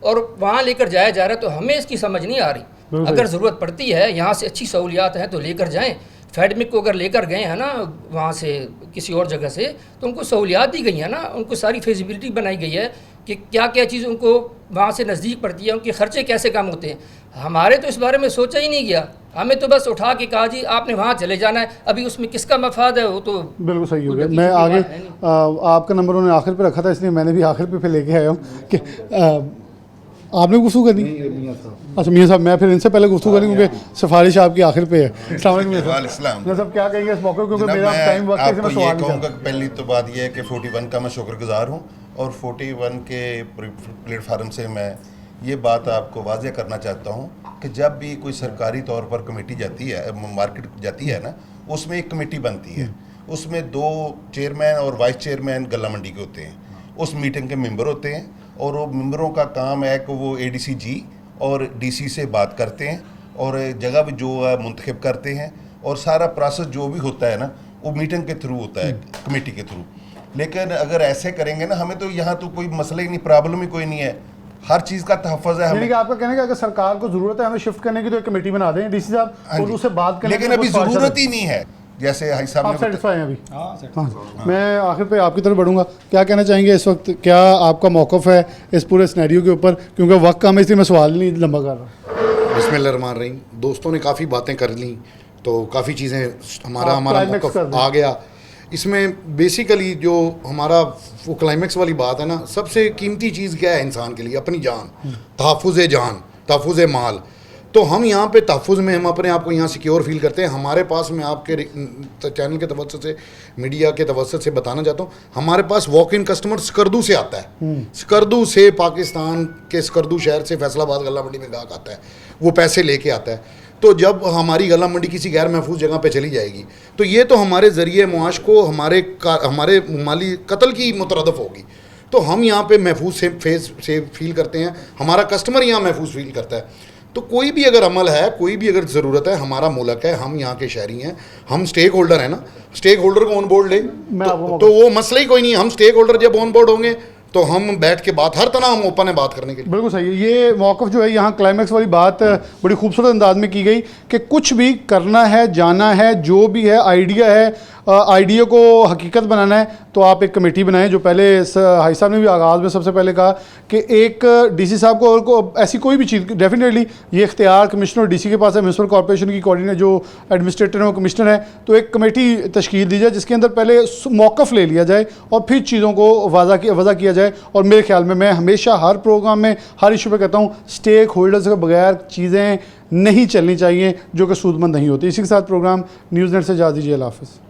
और वहाँ लेकर जाया जा रहा है, तो हमें इसकी समझ नहीं आ रही। अगर ज़रूरत पड़ती है, यहाँ से अच्छी सहूलियात हैं तो लेकर जाएं। फेडमिक को अगर लेकर गए हैं ना वहाँ से किसी और जगह से, तो उनको सहूलियात दी गई है ना, उनको सारी फिजिबिलिटी बनाई गई है कि क्या क्या चीज़ उनको वहाँ से नज़दीक पड़ती है, उनके ख़र्चे कैसे कम होते हैं। हमारे तो इस बारे में सोचा ही नहीं गया, हमें तो बस उठा के कहा जी आपने वहाँ चले जाना है। अभी उसमें किसका मफाद है, वो तो बिल्कुल सही हो गया। मैं आगे आपका नंबर उन्होंने आखिर पे रखा था, इसलिए मैंने भी आखिर पे लेके आया हूँ कि आपने गुफ्तगू करनी। अच्छा मियाँ साहब, मैं फिर इनसे पहले गुफ्तगू करूँ क्योंकि सिफारिश आपकी आखिर पे है। अस्सलाम वालेकुम मियाँ साहब, क्या कहेंगे इस मौके, क्योंकि मेरा टाइम वक्त है, मैं सवाल कहूँगा। पहली तो बात यह है कि 41 का मैं शुक्रगुजार हूँ, और 41 के प्लेटफार्म से मैं ये बात आपको वाज़ेह करना चाहता हूँ कि जब भी कोई सरकारी तौर पर कमेटी जाती है, मार्केट जाती है ना, उसमें एक कमेटी बनती है, उसमें 2 चेयरमैन और वाइस चेयरमैन गल्ला मंडी के होते हैं, उस मीटिंग के मेंबर होते हैं, और वो मेंबरों का काम है कि वो ADC जी और DC से बात करते हैं और जगह भी जो है मुंतखब करते हैं, और सारा प्रोसेस जो भी होता है ना वो मीटिंग के थ्रू होता है, कमेटी के थ्रू। लेकिन अगर ऐसे करेंगे ना, हमें तो यहाँ तो कोई मसला ही नहीं, प्रॉब्लम ही कोई नहीं है, हर चीज़ का तहफ़्फ़ुज़ है हमें। आपका कहने का अगर सरकार को ज़रूरत है हमें शिफ्ट करने की, तो एक कमेटी बना दें DC साहब और उससे बात करें, लेकिन अभी ज़रूरत ही नहीं है। जैसे हाई साहब आप सेटिस्फाई हैं अभी? हाँ। मैं आखिर पे आपकी तरफ बढ़ूंगा, क्या कहना चाहेंगे इस वक्त, क्या आपका मौक़िफ़ है इस पूरे सिनेरियो के ऊपर, क्योंकि वक्त कम है इसलिए मैं सवाल नहीं लंबा कर रहा। बिस्मिल्लाहिर्रहमानिर्रहीम। दोस्तों ने काफ़ी बातें कर ली, तो काफ़ी चीज़ें हमारा मौक़िफ़ आ गया। इसमें बेसिकली जो हमारा वो क्लाइमेक्स वाली बात है ना, सबसे कीमती चीज़ क्या है इंसान के लिए? अपनी जान, तहफ़्फ़ुज़ जान, तहफ़्फ़ुज़ माल। तो हम यहाँ पे तहफ़्फ़ुज़ में हम अपने आप को यहाँ सिक्योर फील करते हैं। हमारे पास, मैं आपके चैनल के तवज्जुह से, मीडिया के तवज्जुह से बताना चाहता हूँ, हमारे पास वॉक इन कस्टमर स्कर्दू से आता है। स्कर्दू से, पाकिस्तान के स्कर्दू शहर से फैसलाबाद गल्ला मंडी में ग्राहक आता है, वो पैसे लेके आता है। तो जब हमारी गल्ला मंडी किसी गैर महफूज जगह पे चली जाएगी, तो ये तो हमारे ज़रिए मुआश को हमारे माली कत्ल की मुतरदफ़ होगी। तो हम यहाँ पे महफूज से फील करते हैं, हमारा कस्टमर यहाँ महफूज फील करता है। तो कोई भी अगर अमल है, कोई भी अगर ज़रूरत है, हमारा मुल्क है, हम यहाँ के शहरी हैं, हम स्टेक होल्डर हैं ना, स्टेक होल्डर को ऑन बोर्ड ले तो वो मसला ही कोई नहीं है। हम स्टेक होल्डर जब ऑन बोर्ड होंगे तो हम बैठ के बात, हर तरह हम ओपन है बात करने के लिए। बिल्कुल सही है। ये मौक़िफ़ जो है, यहाँ क्लाइमेक्स वाली बात बड़ी खूबसूरत अंदाज में की गई कि कुछ भी करना है, जाना है, जो भी है आइडिया है, आइडिया को हकीकत बनाना है तो आप एक कमेटी बनाएं, जो पहले हाई साहब ने भी आगाज़ में सबसे पहले कहा कि एक डीसी साहब को ऐसी कोई भी चीज़, डेफिनेटली ये इख्तियार कमिश्नर डीसी के पास है, म्यूनसिपल कॉर्पोरेशन की कोऑर्डिनेटर जो एडमिनिस्ट्रेटर है वो कमिश्नर है, तो एक कमेटी तश्कील दी जाए जिसके अंदर पहले मौक़िफ़ ले लिया जाए और फिर चीज़ों को वज़ा किया जाए। और मेरे ख्याल में, मैं हमेशा हर प्रोग्राम में हर इशू पे कहता हूँ, स्टेक होल्डर्स के बगैर चीज़ें नहीं चलनी चाहिए जो कि सूदमंद नहीं होती। इसी के साथ प्रोग्राम न्यूज़ नेट से इजाज़त दीजिए। अल्लाह हाफ़िज़।